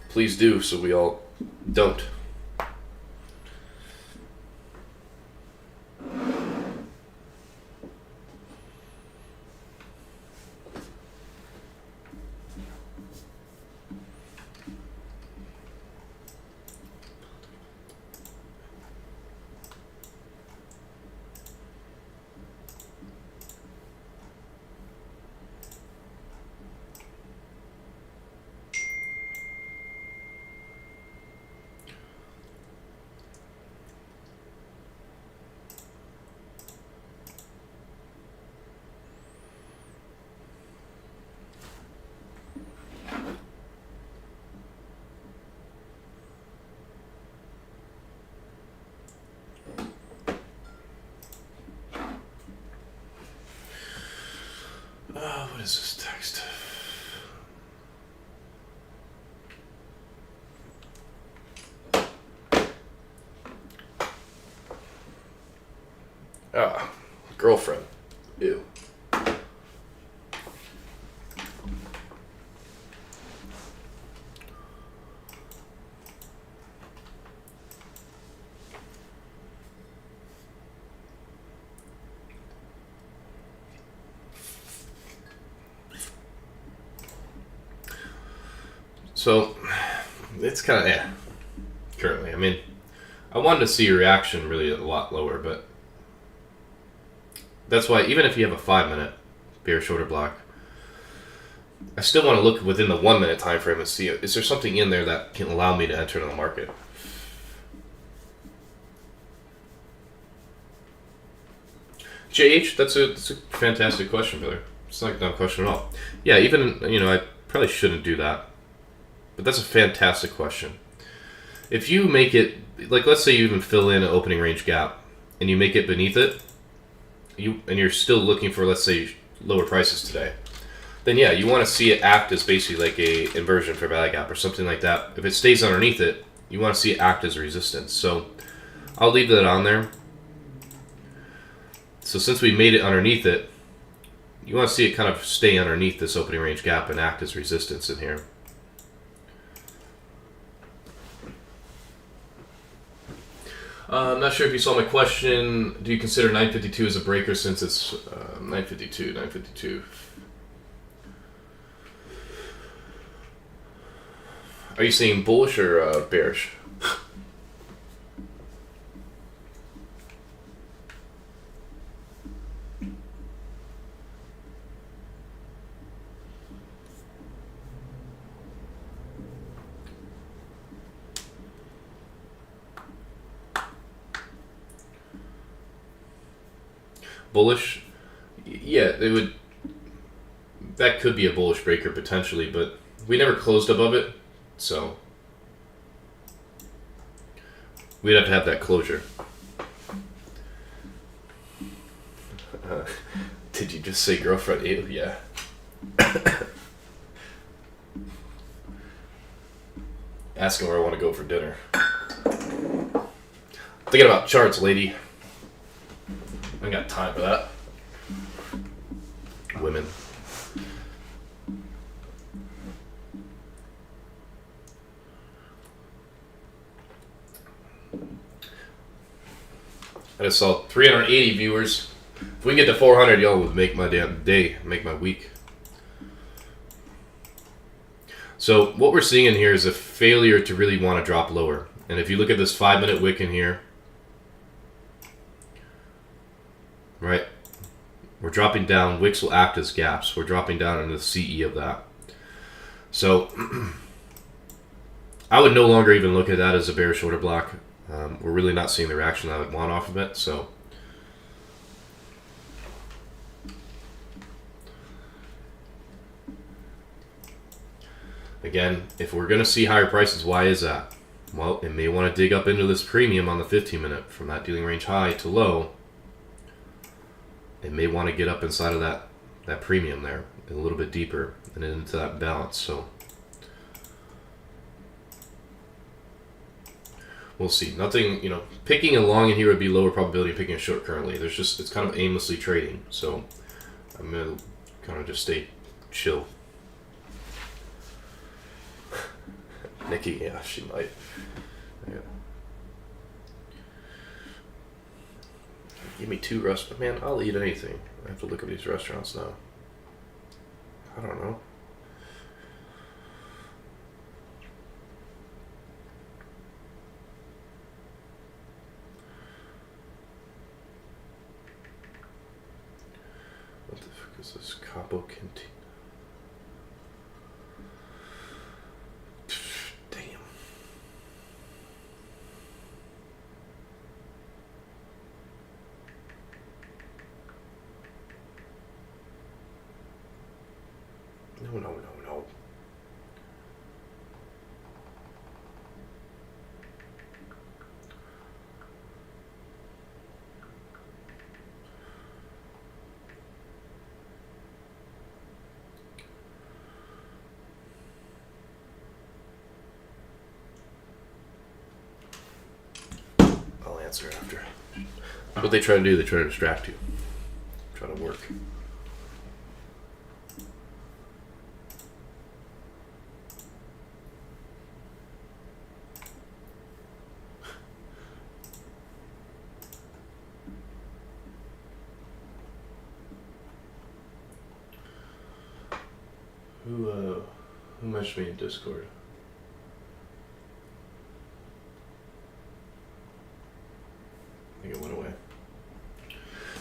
please do so we all don't. What is this text? Girlfriend. Ew. So, It's kind of, yeah, currently. I mean, I wanted to see a reaction really a lot lower, but that's why even if you have a 5-minute bearish order block, I still want to look within the 1-minute time frame and see, is there something in there that can allow me to enter in the market? JH, that's a fantastic question, brother. It's not a dumb question at all. Yeah, even, I probably shouldn't do that. But that's a fantastic question. If you make it, like let's say you even fill in an opening range gap and you make it beneath it, and you're still looking for, let's say, lower prices today, then yeah, you want to see it act as basically like a inversion for value gap or something like that. If it stays underneath it, you want to see it act as a resistance. So I'll leave that on there. So since we made it underneath it, you want to see it kind of stay underneath this opening range gap and act as resistance in here. I'm not sure if you saw my question. Do you consider 952 as a breaker since it's 952? Are you saying bullish or bearish? Bullish? Yeah, it would. That could be a bullish breaker potentially, but we never closed above it, so we'd have to have that closure. Did you just say girlfriend? Ew, yeah. Asking where I want to go for dinner. Thinking about charts, lady. I ain't got time for that. Women. I just saw 380 viewers. If we can get to 400, y'all would make my damn day, make my week. So what we're seeing in here is a failure to really want to drop lower. And if you look at this 5-minute wick in here, right, we're dropping down. Wicks will act as gaps. We're dropping down into the CE of that. So I would no longer even look at that as a bearish order block. We're really not seeing the reaction I would want off of it. So again, if we're going to see higher prices, why is that? Well, it may want to dig up into this premium on the 15-minute from that dealing range high to low. It may want to get up inside of that premium there a little bit deeper and into that balance. So we'll see. Nothing, picking a long in here would be lower probability of picking a short currently. It's kind of aimlessly trading. So I'm going to kind of just stay chill. Nikki, yeah, she might. Yeah. Give me 2 restaurants. Man, I'll eat anything. I have to look at these restaurants now. I don't know. What the fuck is this? Cabo Cantina. No. I'll answer after. What they try to do, they try to distract you. Try to work. Who messaged me in Discord?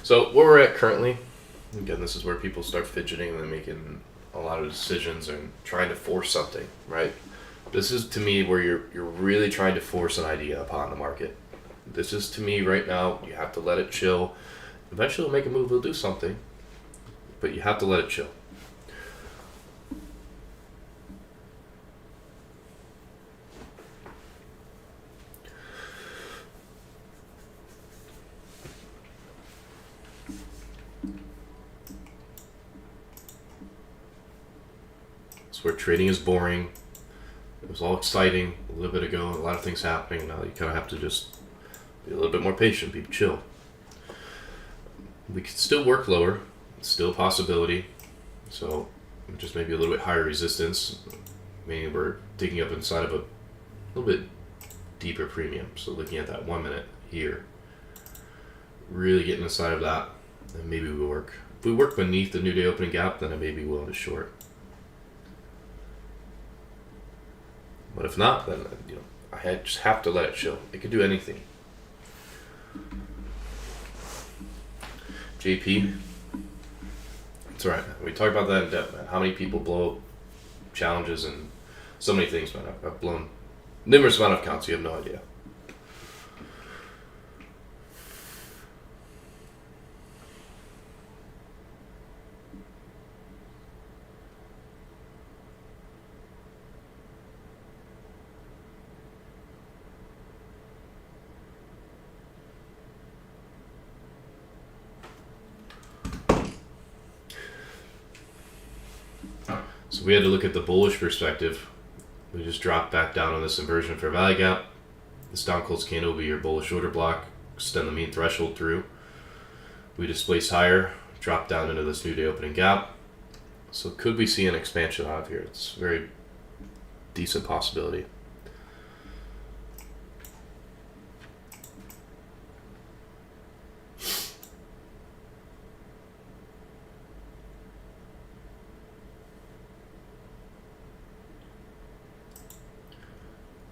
So where we're at currently, again, this is where people start fidgeting and then making a lot of decisions and trying to force something, right? This is to me where you're really trying to force an idea upon the market. This is to me right now, you have to let it chill. Eventually it'll make a move, it'll do something, but you have to let it chill. It's where trading is boring. It was all exciting a little bit ago, a lot of things happening. Now you kind of have to just be a little bit more patient, be chill. We could still work lower, it's still a possibility. So just maybe a little bit higher resistance, meaning we're digging up inside of a little bit deeper premium. So looking at that 1 minute here, really getting inside of that, and maybe we work. If we work beneath the new day opening gap, then I may be willing to short. But if not, then I just have to let it chill. It could do anything. JP, it's alright. We talked about that in depth, man. How many people blow up challenges and so many things, man. I've blown numerous amount of accounts. You have no idea. So we had to look at the bullish perspective. We just dropped back down on this inversion fair value gap. This down close candle will be your bullish order block. Extend the mean threshold through. We displaced higher, dropped down into this new day opening gap. So could we see an expansion out of here? It's a very decent possibility.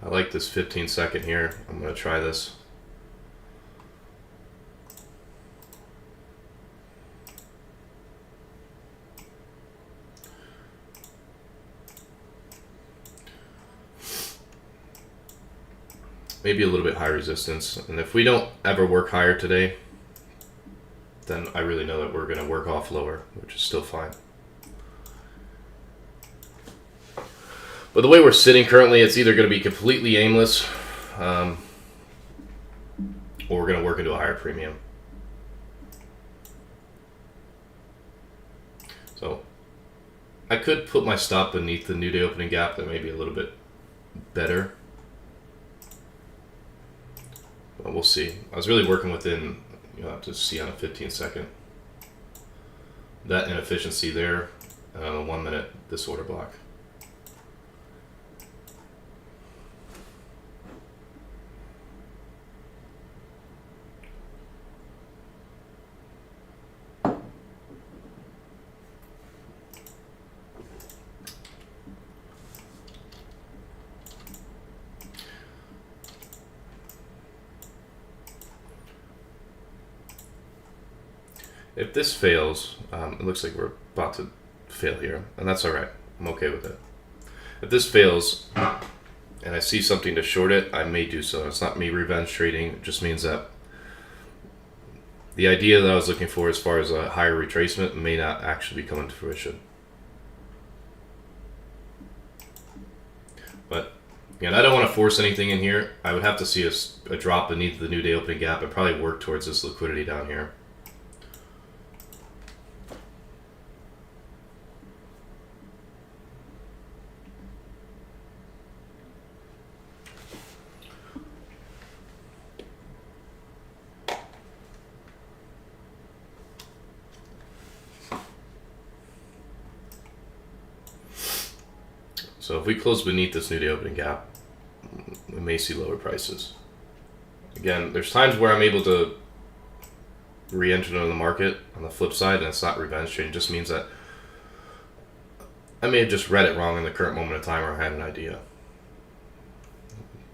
I like this 15-second here. I'm going to try this. Maybe a little bit high resistance. And if we don't ever work higher today, then I really know that we're going to work off lower, which is still fine. But the way we're sitting currently, it's either going to be completely aimless, or we're going to work into a higher premium. So I could put my stop beneath the new day opening gap. That may be a little bit better. But we'll see. I was really working within, you'll have to see on a 15-second. That inefficiency there, and on a 1 minute, this order block. If this fails, it looks like we're about to fail here, and that's alright. I'm okay with it. If this fails, and I see something to short it, I may do so. It's not me revenge trading. It just means that the idea that I was looking for as far as a higher retracement may not actually be coming to fruition. But again, I don't want to force anything in here. I would have to see a drop beneath the new day opening gap and probably work towards this liquidity down here. So if we close beneath this new day opening gap, we may see lower prices. Again, there's times where I'm able to re-enter into the market on the flip side, and it's not revenge trading. It just means that I may have just read it wrong in the current moment of time, or I had an idea.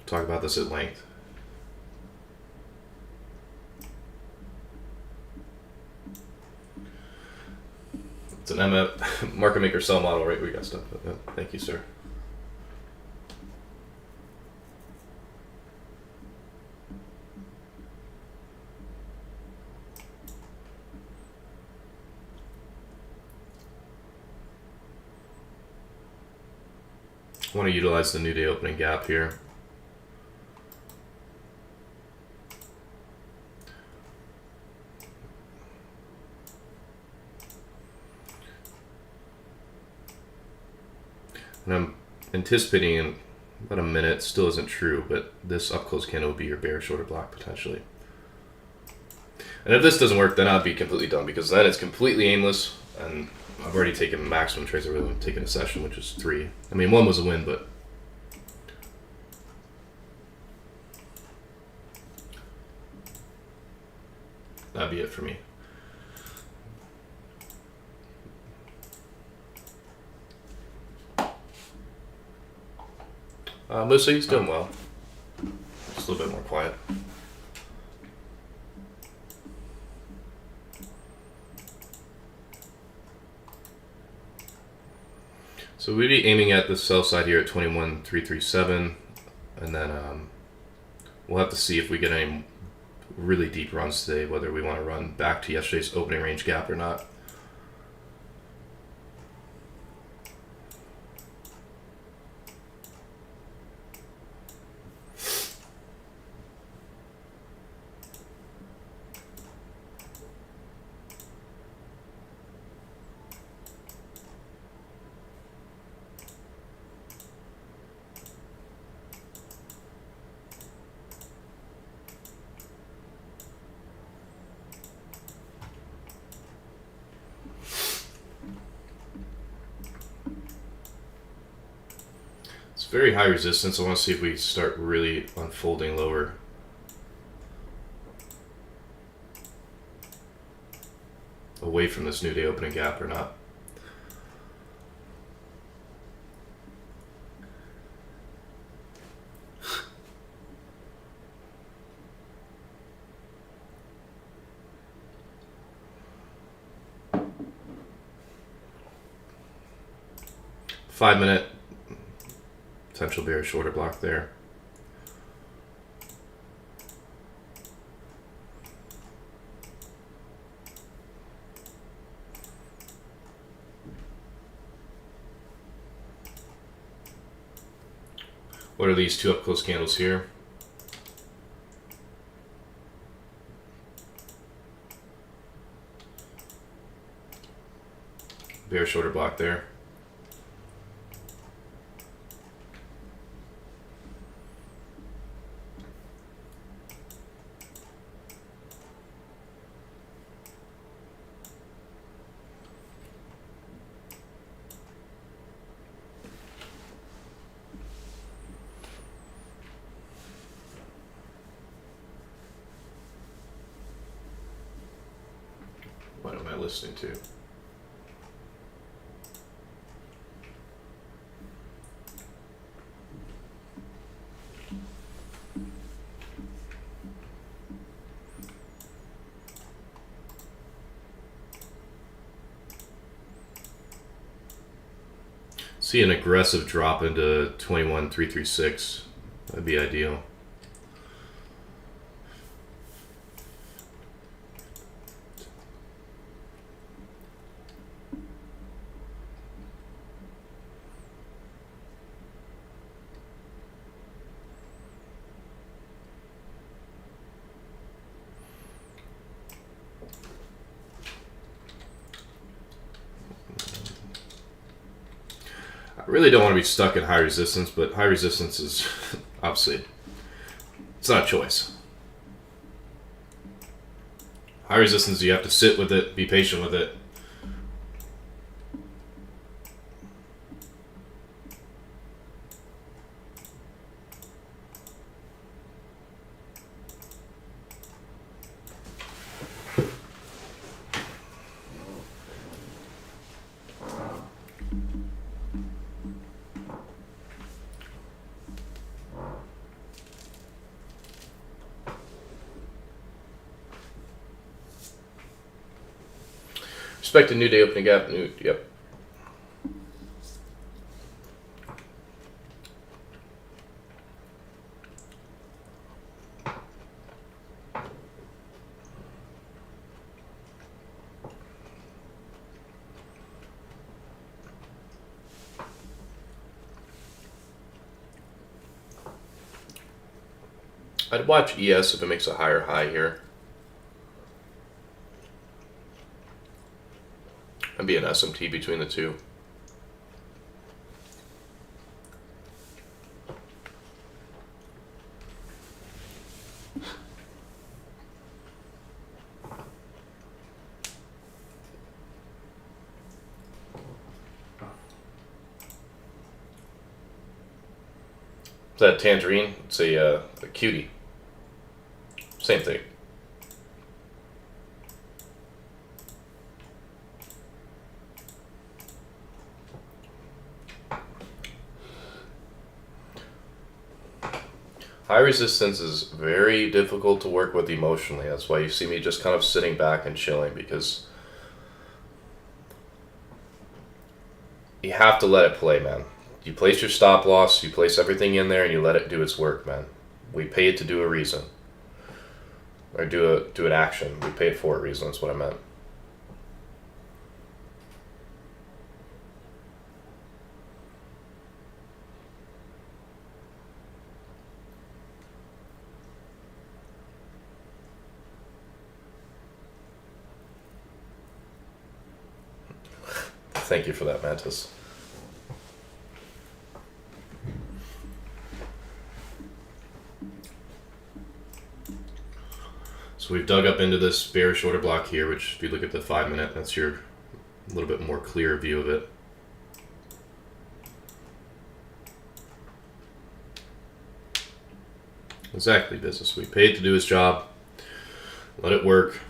Talk about this at length. It's an market maker sell model, right? We got stuff. Thank you, sir. I want to utilize the new day opening gap here. And I'm anticipating in about a minute, still isn't true, but this up close candle will be your bearish order block potentially. And if this doesn't work, then I'd be completely done, because then it's completely aimless, and I've already taken maximum trades. I've really taken a session, which is 3. I mean, 1 was a win, but that'd be it for me. Mostly he's doing well. Just a little bit more quiet. So we'd be aiming at the sell side here at 21,337, and then we'll have to see if we get any really deep runs today, whether we want to run back to yesterday's opening range gap or not. Very high resistance. I want to see if we start really unfolding lower. Away from this new day opening gap or not. Five-minute potential bearish order block there. What are these 2 up close candles here? Bearish order block there. What am I listening to? See an aggressive drop into 21,336. That'd be ideal. I really don't want to be stuck at high resistance, but high resistance is obviously, it's not a choice. High resistance, you have to sit with it, be patient with it. Expected new day opening gap. Yep. I'd watch ES if it makes a higher high here. And be an SMT between the two. Is that a tangerine? It's a cutie. Same thing. High resistance is very difficult to work with emotionally. That's why you see me just kind of sitting back and chilling, because you have to let it play, man. You place your stop loss, you place everything in there, and you let it do its work, man. We pay it to do a reason. Or do an action. We pay it for a reason, that's what I meant. Thank you for that, Mantis. So we've dug up into this bearish order block here, which if you look at the 5 minute, that's your little bit more clear view of it. Exactly, business. We paid to do his job. Let it work.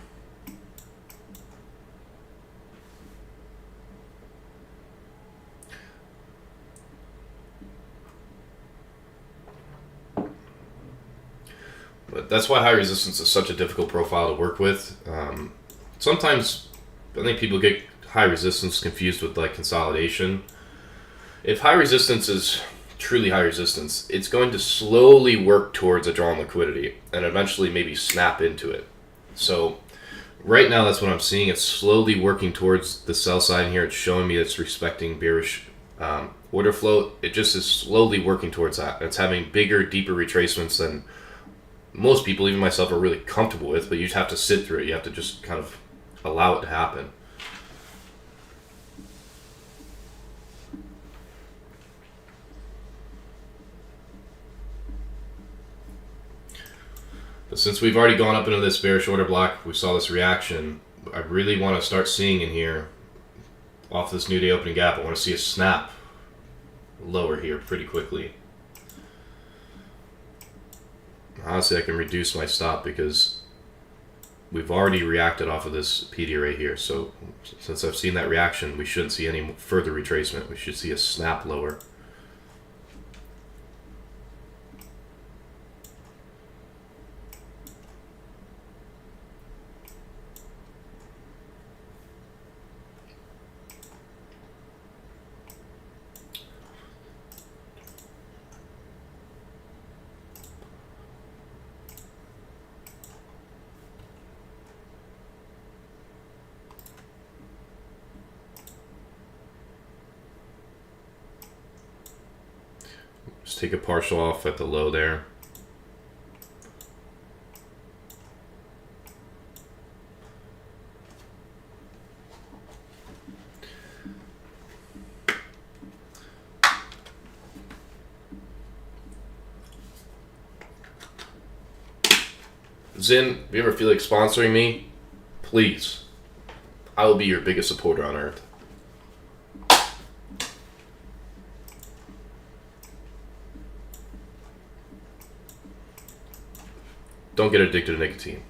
But that's why high resistance is such a difficult profile to work with. Sometimes I think people get high resistance confused with like consolidation. If high resistance is truly high resistance, it's going to slowly work towards a drawn liquidity and eventually maybe snap into it. So right now that's what I'm seeing. It's slowly working towards the sell side here. It's showing me it's respecting bearish order flow. It just is slowly working towards that. It's having bigger, deeper retracements than most people, even myself, are really comfortable with, but you just have to sit through it. You have to just kind of allow it to happen. But since we've already gone up into this bearish order block, we saw this reaction, I really want to start seeing in here, off this new day opening gap, I want to see a snap lower here pretty quickly. Honestly, I can reduce my stop because we've already reacted off of this PD right here. So since I've seen that reaction, we shouldn't see any further retracement. We should see a snap lower. Just take a partial off at the low there. Zin, if you ever feel like sponsoring me, please. I will be your biggest supporter on earth. Don't get addicted to nicotine.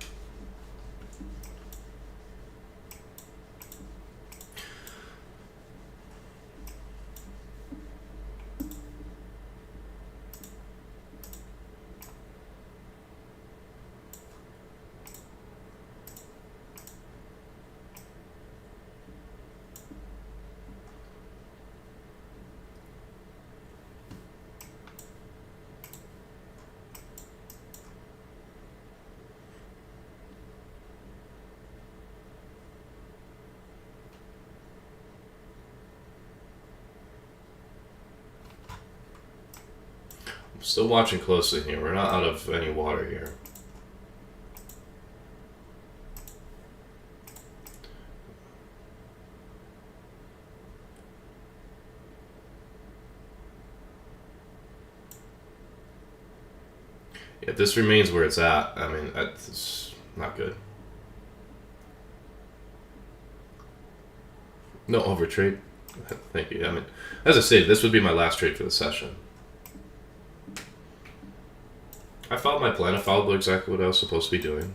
Still watching closely here. We're not out of any water here. If this remains where it's at, I mean, it's not good. No overtrade. Thank you. I mean, as I stated, this would be my last trade for the session. I followed my plan. I followed exactly what I was supposed to be doing.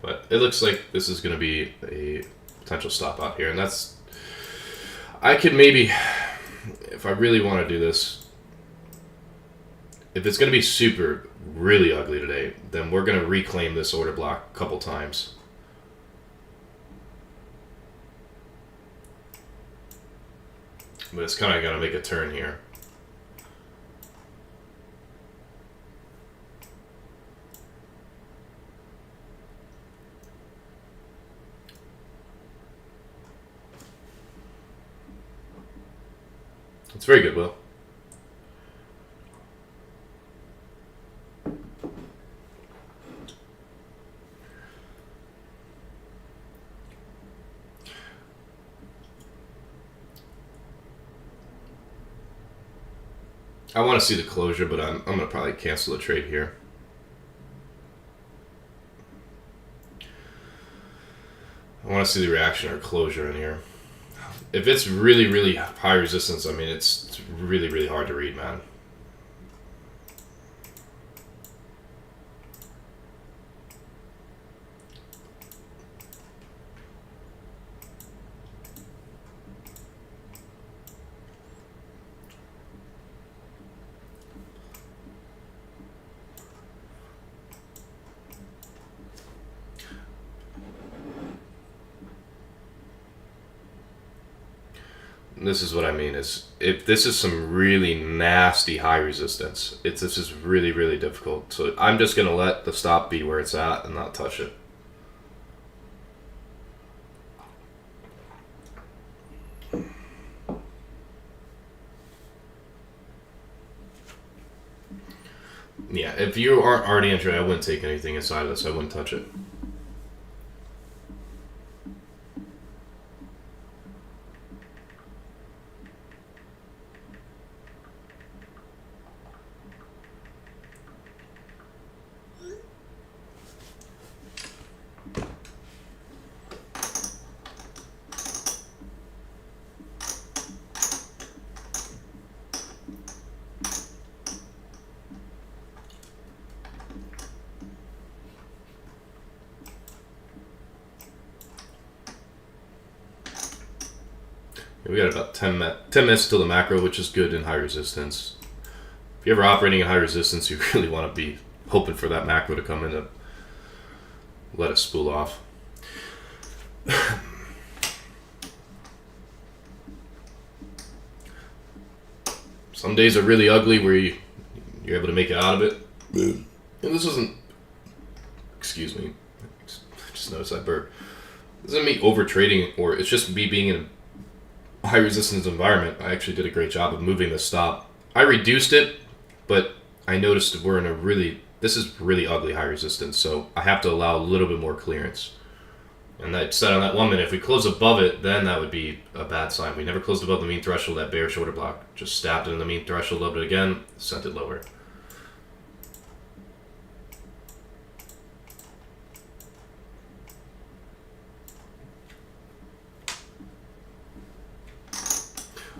But it looks like this is going to be a potential stop out here. And that's... I could maybe... If I really want to do this... If it's going to be super, really ugly today, then we're going to reclaim this order block a couple times. But it's kind of got to make a turn here. It's very good, Will. I want to see the closure, but I'm going to probably cancel the trade here. I want to see the reaction or closure in here. If it's really, really high resistance, I mean, it's really, really hard to read, man. This is what I mean is if this is some really nasty high resistance, this is really, really difficult. So I'm just going to let the stop be where it's at and not touch it. Yeah, if you aren't already entering, I wouldn't take anything inside of this. I wouldn't touch it. We got about 10 minutes till the macro, which is good in high resistance. If you're ever operating in high resistance, you really want to be hoping for that macro to come in to let it spool off. Some days are really ugly where you're able to make it out of it. And this isn't... Excuse me. I just noticed that burp. This isn't me over trading, or it's just me being in a high resistance environment. I actually did a great job of moving the stop. I reduced it, but I noticed we're in a really... This is really ugly high resistance, so I have to allow a little bit more clearance. And that said on that 1 minute, if we close above it, then that would be a bad sign. We never closed above the mean threshold, that bearish order block. Just stabbed it in the mean threshold, loved it again, sent it lower.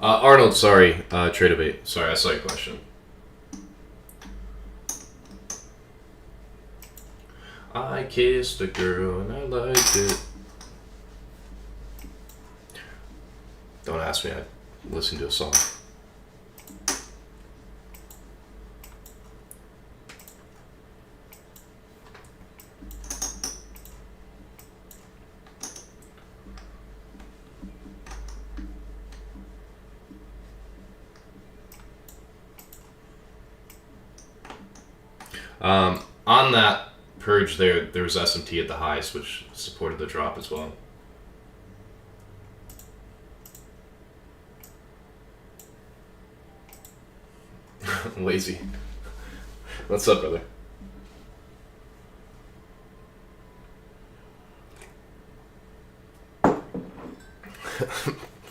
Arnold, sorry, TradeAbate. Sorry, I saw your question. I kissed a girl and I liked it. Don't ask me, I listened to a song. On that purge there was SMT at the highest, which supported the drop as well. I'm lazy. What's up, brother?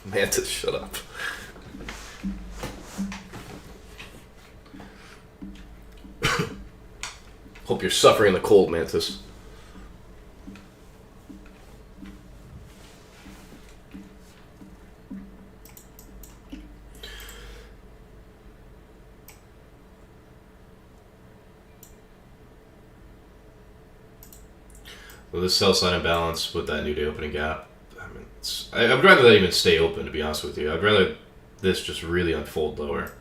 Mantis, shut up. Hope you're suffering the cold, Mantis. Well, this sell side imbalance with that new day opening gap, I mean, I'd rather that even stay open, to be honest with you. I'd rather this just really unfold lower.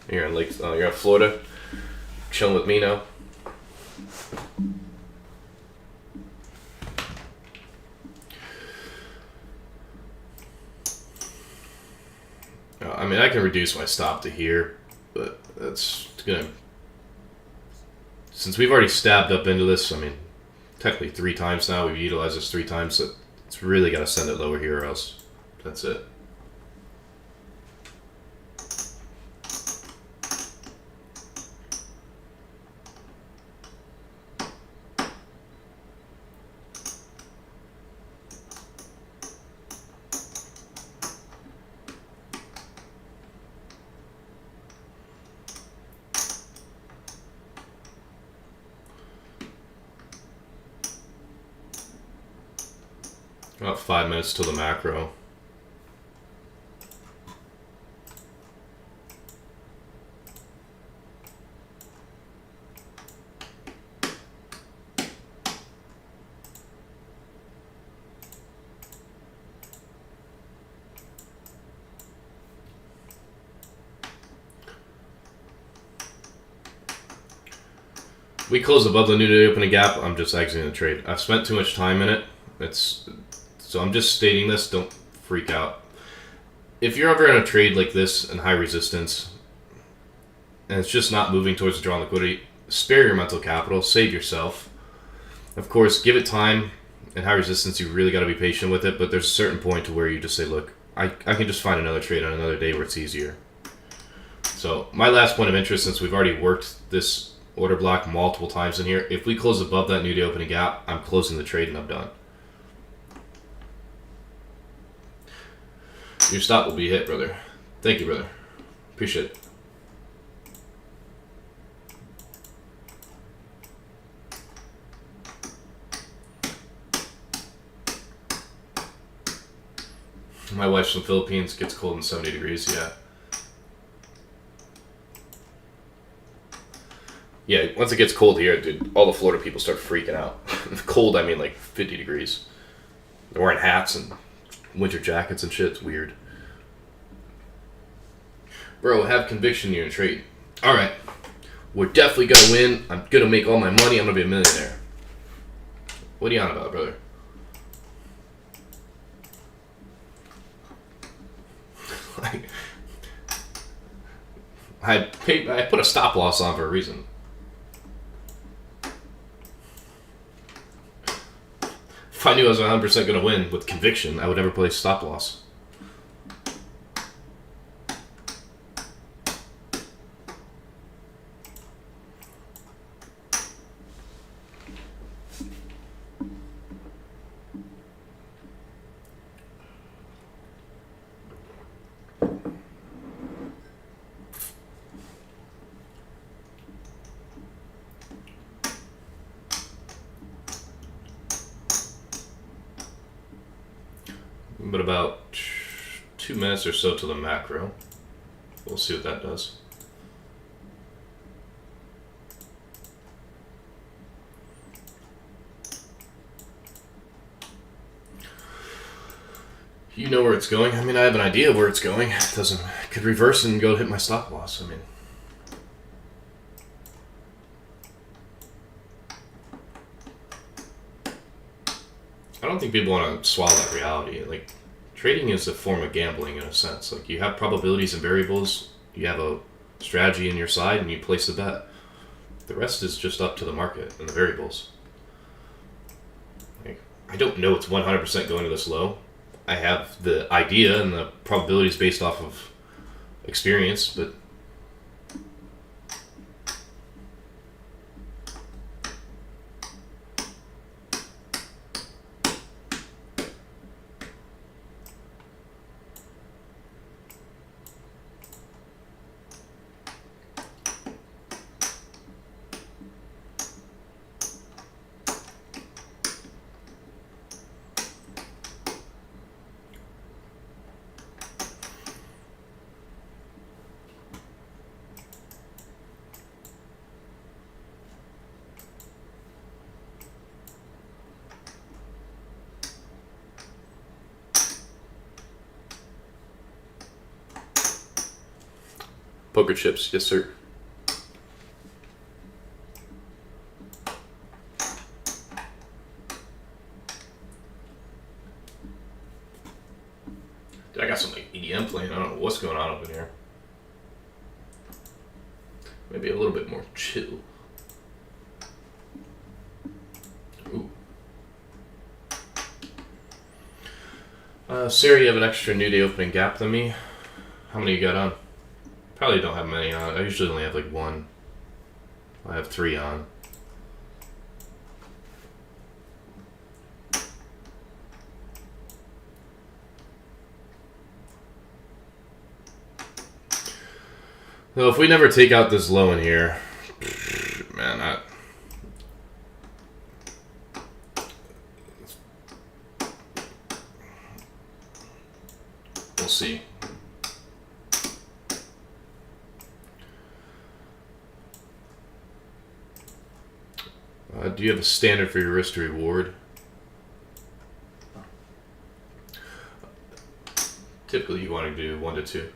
You're in you're in Florida, chilling with me now. I mean, I can reduce my stop to here, but that's gonna. Since we've already stabbed up into this, I mean, technically 3 times now. We've utilized this 3 times, so it's really got to send it lower here, or else that's it. About 5 minutes till the macro. We close above the new day opening gap. I'm just exiting the trade. I've spent too much time in it. So I'm just stating this. Don't freak out. If you're ever in a trade like this in high resistance, and it's just not moving towards the drawn liquidity, spare your mental capital. Save yourself. Of course, give it time. In high resistance, you really got to be patient with it. But there's a certain point to where you just say, look, I can just find another trade on another day where it's easier. So my last point of interest, since we've already worked this order block multiple times in here, if we close above that new day opening gap, I'm closing the trade and I'm done. Your stop will be hit, brother. Thank you, brother. Appreciate it. My wife's from the Philippines. Gets cold in 70 degrees, yeah. Yeah, once it gets cold here, dude, all the Florida people start freaking out. Cold, I mean like 50 degrees. They're wearing hats and winter jackets and shit. It's weird. Bro, have conviction in your trade. Alright. We're definitely going to win. I'm going to make all my money. I'm going to be a millionaire. What are you on about, brother? I put a stop loss on for a reason. If I knew I was 100% going to win with conviction, I would never play stop loss. But about 2 minutes or so to the macro. We'll see what that does. You know where it's going. I mean, I have an idea of where it's going. It doesn't. It could reverse and go hit my stop loss. I mean. I don't think people want to swallow that reality. Like, trading is a form of gambling in a sense. Like, you have probabilities and variables, you have a strategy in your side, and you place a bet. The rest is just up to the market and the variables. Like, I don't know it's 100% going to this low. I have the idea and the probabilities based off of experience, but poker chips, yes sir. Dude, I got some like EDM playing. I don't know what's going on up in here. Maybe a little bit more chill. Ooh. Sarah, you have an extra new day opening gap than me. How many you got on? Probably don't have many on. I usually only have like one. I have 3 on. So if we never take out this low in here, man, we'll see. Do you have a standard for your risk to reward? Typically, you want to do 1 to 2.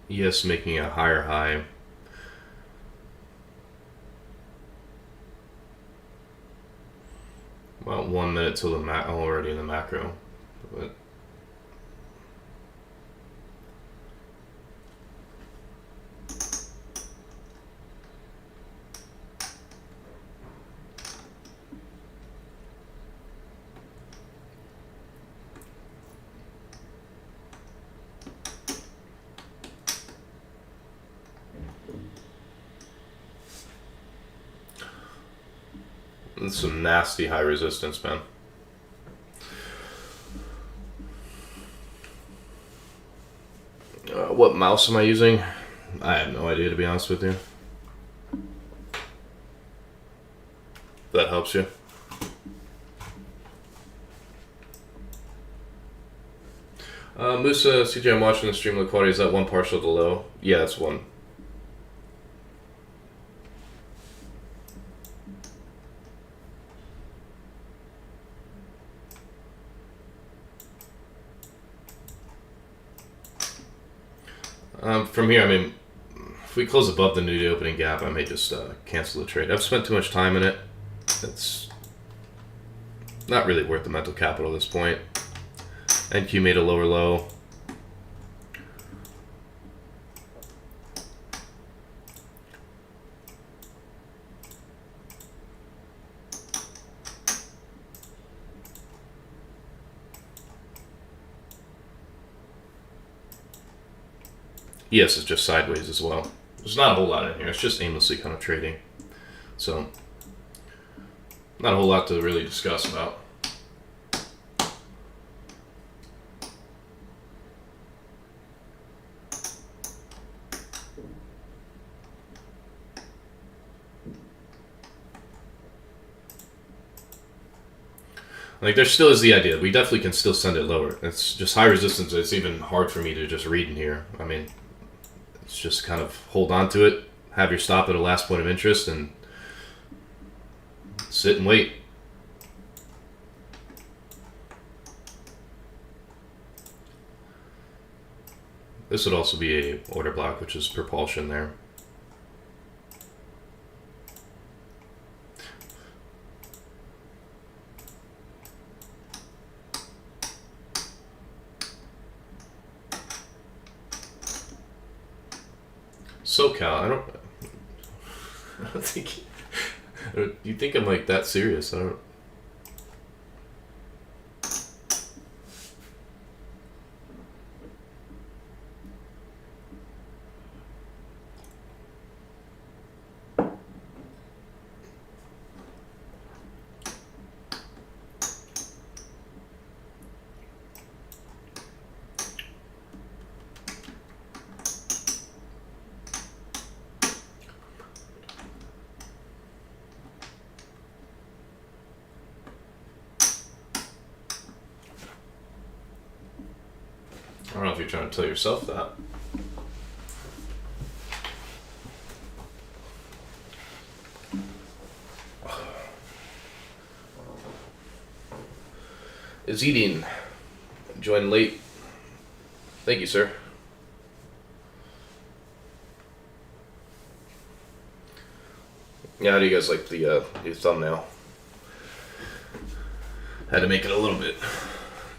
Yes, making a higher high. About 1 minute till the already in the macro. But that's some nasty high resistance, man. What mouse am I using? I have no idea, to be honest with you. If that helps you. Musa, CJ, I'm watching the stream. Liquidity, is that one partial to low? Yeah, that's one. From here, I mean, if we close above the new day opening gap, I may just cancel the trade. I've spent too much time in it. It's not really worth the mental capital at this point. NQ made a lower low. ES is just sideways as well. There's not a whole lot in here. It's just aimlessly kind of trading. So, not a whole lot to really discuss about. Like, there still is the idea. We definitely can still send it lower. It's just high resistance. It's even hard for me to just read in here. I mean, it's just kind of hold on to it, have your stop at a last point of interest, and sit and wait. This would also be a order block, which is propulsion there. SoCal, I don't think you think I'm like that serious. I don't. I don't know if you're trying to tell yourself that. Is eating. Joined late. Thank you, sir. Yeah, how do you guys like the new thumbnail? Had to make it a little bit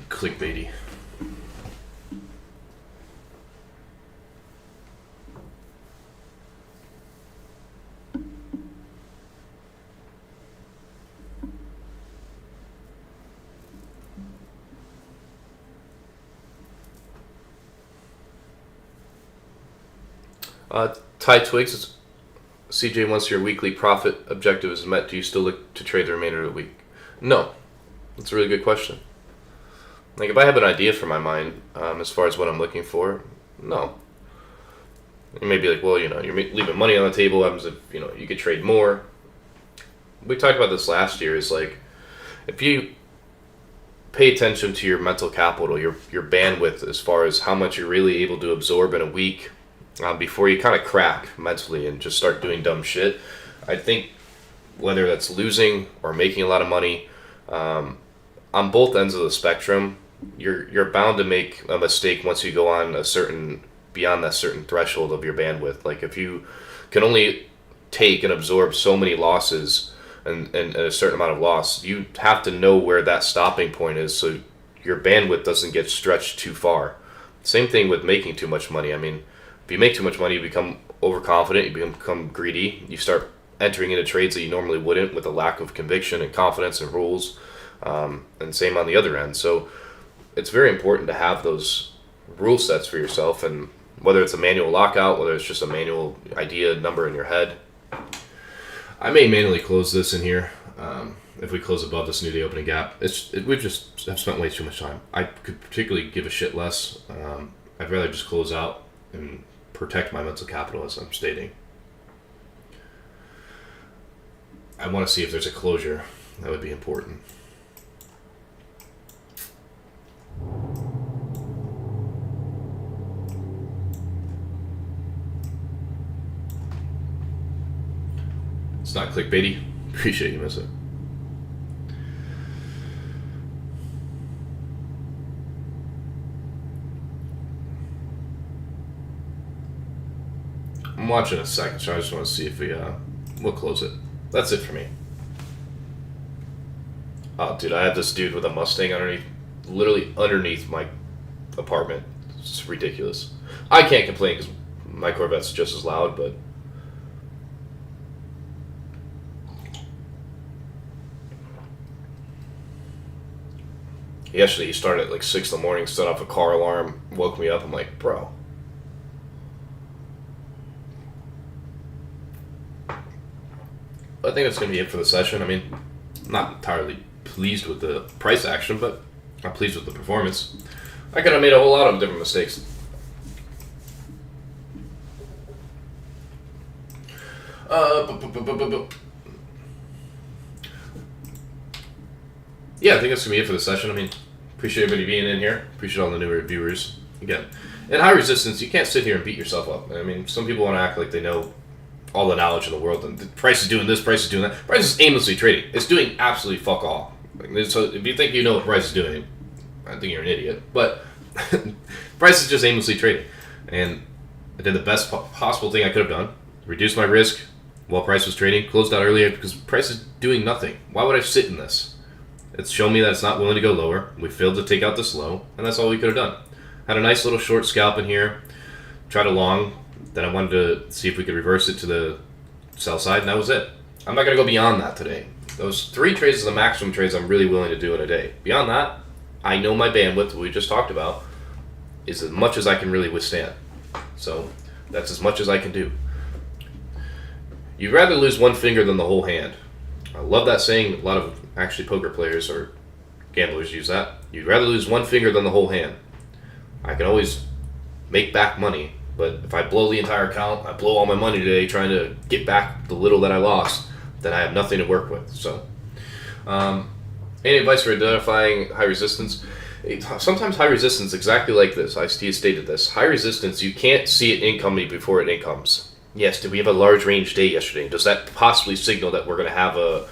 clickbaity. Ty Twigs, CJ, once your weekly profit objective is met, do you still look to trade the remainder of the week? No. That's a really good question. Like, if I have an idea for my mind, as far as what I'm looking for, no. You may be like, well, you're leaving money on the table. What happens if, you could trade more? We talked about this last year, is like, if you pay attention to your mental capital, your bandwidth, as far as how much you're really able to absorb in a week, before you kind of crack mentally and just start doing dumb shit, I think whether that's losing or making a lot of money, on both ends of the spectrum, you're bound to make a mistake once you go on beyond that certain threshold of your bandwidth. Like, if you can only take and absorb so many losses and a certain amount of loss, you have to know where that stopping point is so your bandwidth doesn't get stretched too far. Same thing with making too much money. I mean, if you make too much money, you become overconfident, you become greedy, you start entering into trades that you normally wouldn't with a lack of conviction and confidence and rules, and same on the other end. So it's very important to have those rule sets for yourself, and whether it's a manual lockout, whether it's just a manual idea number in your head. I may manually close this in here. If we close above this new day opening gap, we just have spent way too much time. I could particularly give a shit less. I'd rather just close out and protect my mental capital, as I'm stating. I want to see if there's a closure. That would be important. It's not clickbaity. Appreciate you, miss it. I'm watching a second, so I just want to see if we'll close it. That's it for me. Oh, dude, I have this dude with a Mustang literally underneath my apartment. It's ridiculous. I can't complain because my Corvette's just as loud, but yesterday he started at like 6 in the morning, set off a car alarm, woke me up. I'm like, bro. I think that's going to be it for the session. I mean, I'm not entirely pleased with the price action, but I'm pleased with the performance. I could have made a whole lot of different mistakes. Yeah, I think that's going to be it for the session. I mean, appreciate everybody being in here. Appreciate all the newer viewers. Again, in high resistance, you can't sit here and beat yourself up. I mean, some people want to act like they know all the knowledge in the world, and the price is doing this, price is doing that. Price is aimlessly trading. It's doing absolutely fuck all. So if you think you know what price is doing, I think you're an idiot. But price is just aimlessly trading. And I did the best possible thing I could have done. Reduced my risk while price was trading. Closed out earlier because price is doing nothing. Why would I sit in this? It's shown me that it's not willing to go lower. We failed to take out this low, and that's all we could have done. Had a nice little short scalp in here. Tried a long. Then I wanted to see if we could reverse it to the sell side, and that was it. I'm not going to go beyond that today. Those 3 trades are the maximum trades I'm really willing to do in a day. Beyond that, I know my bandwidth, what we just talked about, is as much as I can really withstand. So that's as much as I can do. You'd rather lose one finger than the whole hand. I love that saying. A lot of actually poker players or gamblers use that. You'd rather lose one finger than the whole hand. I can always make back money, but if I blow the entire account, I blow all my money today trying to get back the little that I lost, then I have nothing to work with. So, any advice for identifying high resistance? Sometimes high resistance, exactly like this. I stated this. High resistance, you can't see it incoming before it incomes. Yes, did we have a large range day yesterday? Does that possibly signal that we're going to have a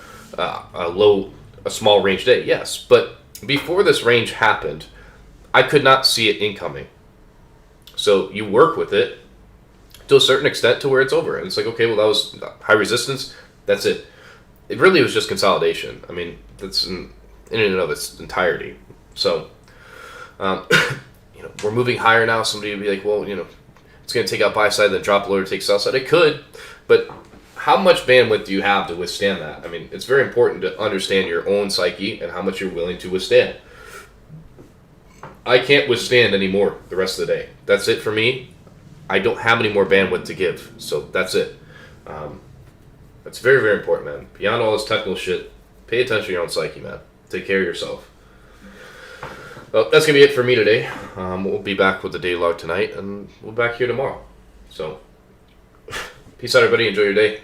small range day? Yes, but before this range happened, I could not see it incoming. So you work with it to a certain extent to where it's over. And it's like, okay, well, that was high resistance. That's it. It really was just consolidation. I mean, that's in and of its entirety. So, we're moving higher now. Somebody would be like, well, it's going to take out buy side, then drop lower to take sell side. It could, but how much bandwidth do you have to withstand that? I mean, it's very important to understand your own psyche and how much you're willing to withstand. I can't withstand anymore the rest of the day. That's it for me. I don't have any more bandwidth to give, so that's it. That's very, very important, man. Beyond all this technical shit, pay attention to your own psyche, man. Take care of yourself. Well, that's going to be it for me today. We'll be back with the day log tonight, and we'll be back here tomorrow. So, peace out, everybody. Enjoy your day.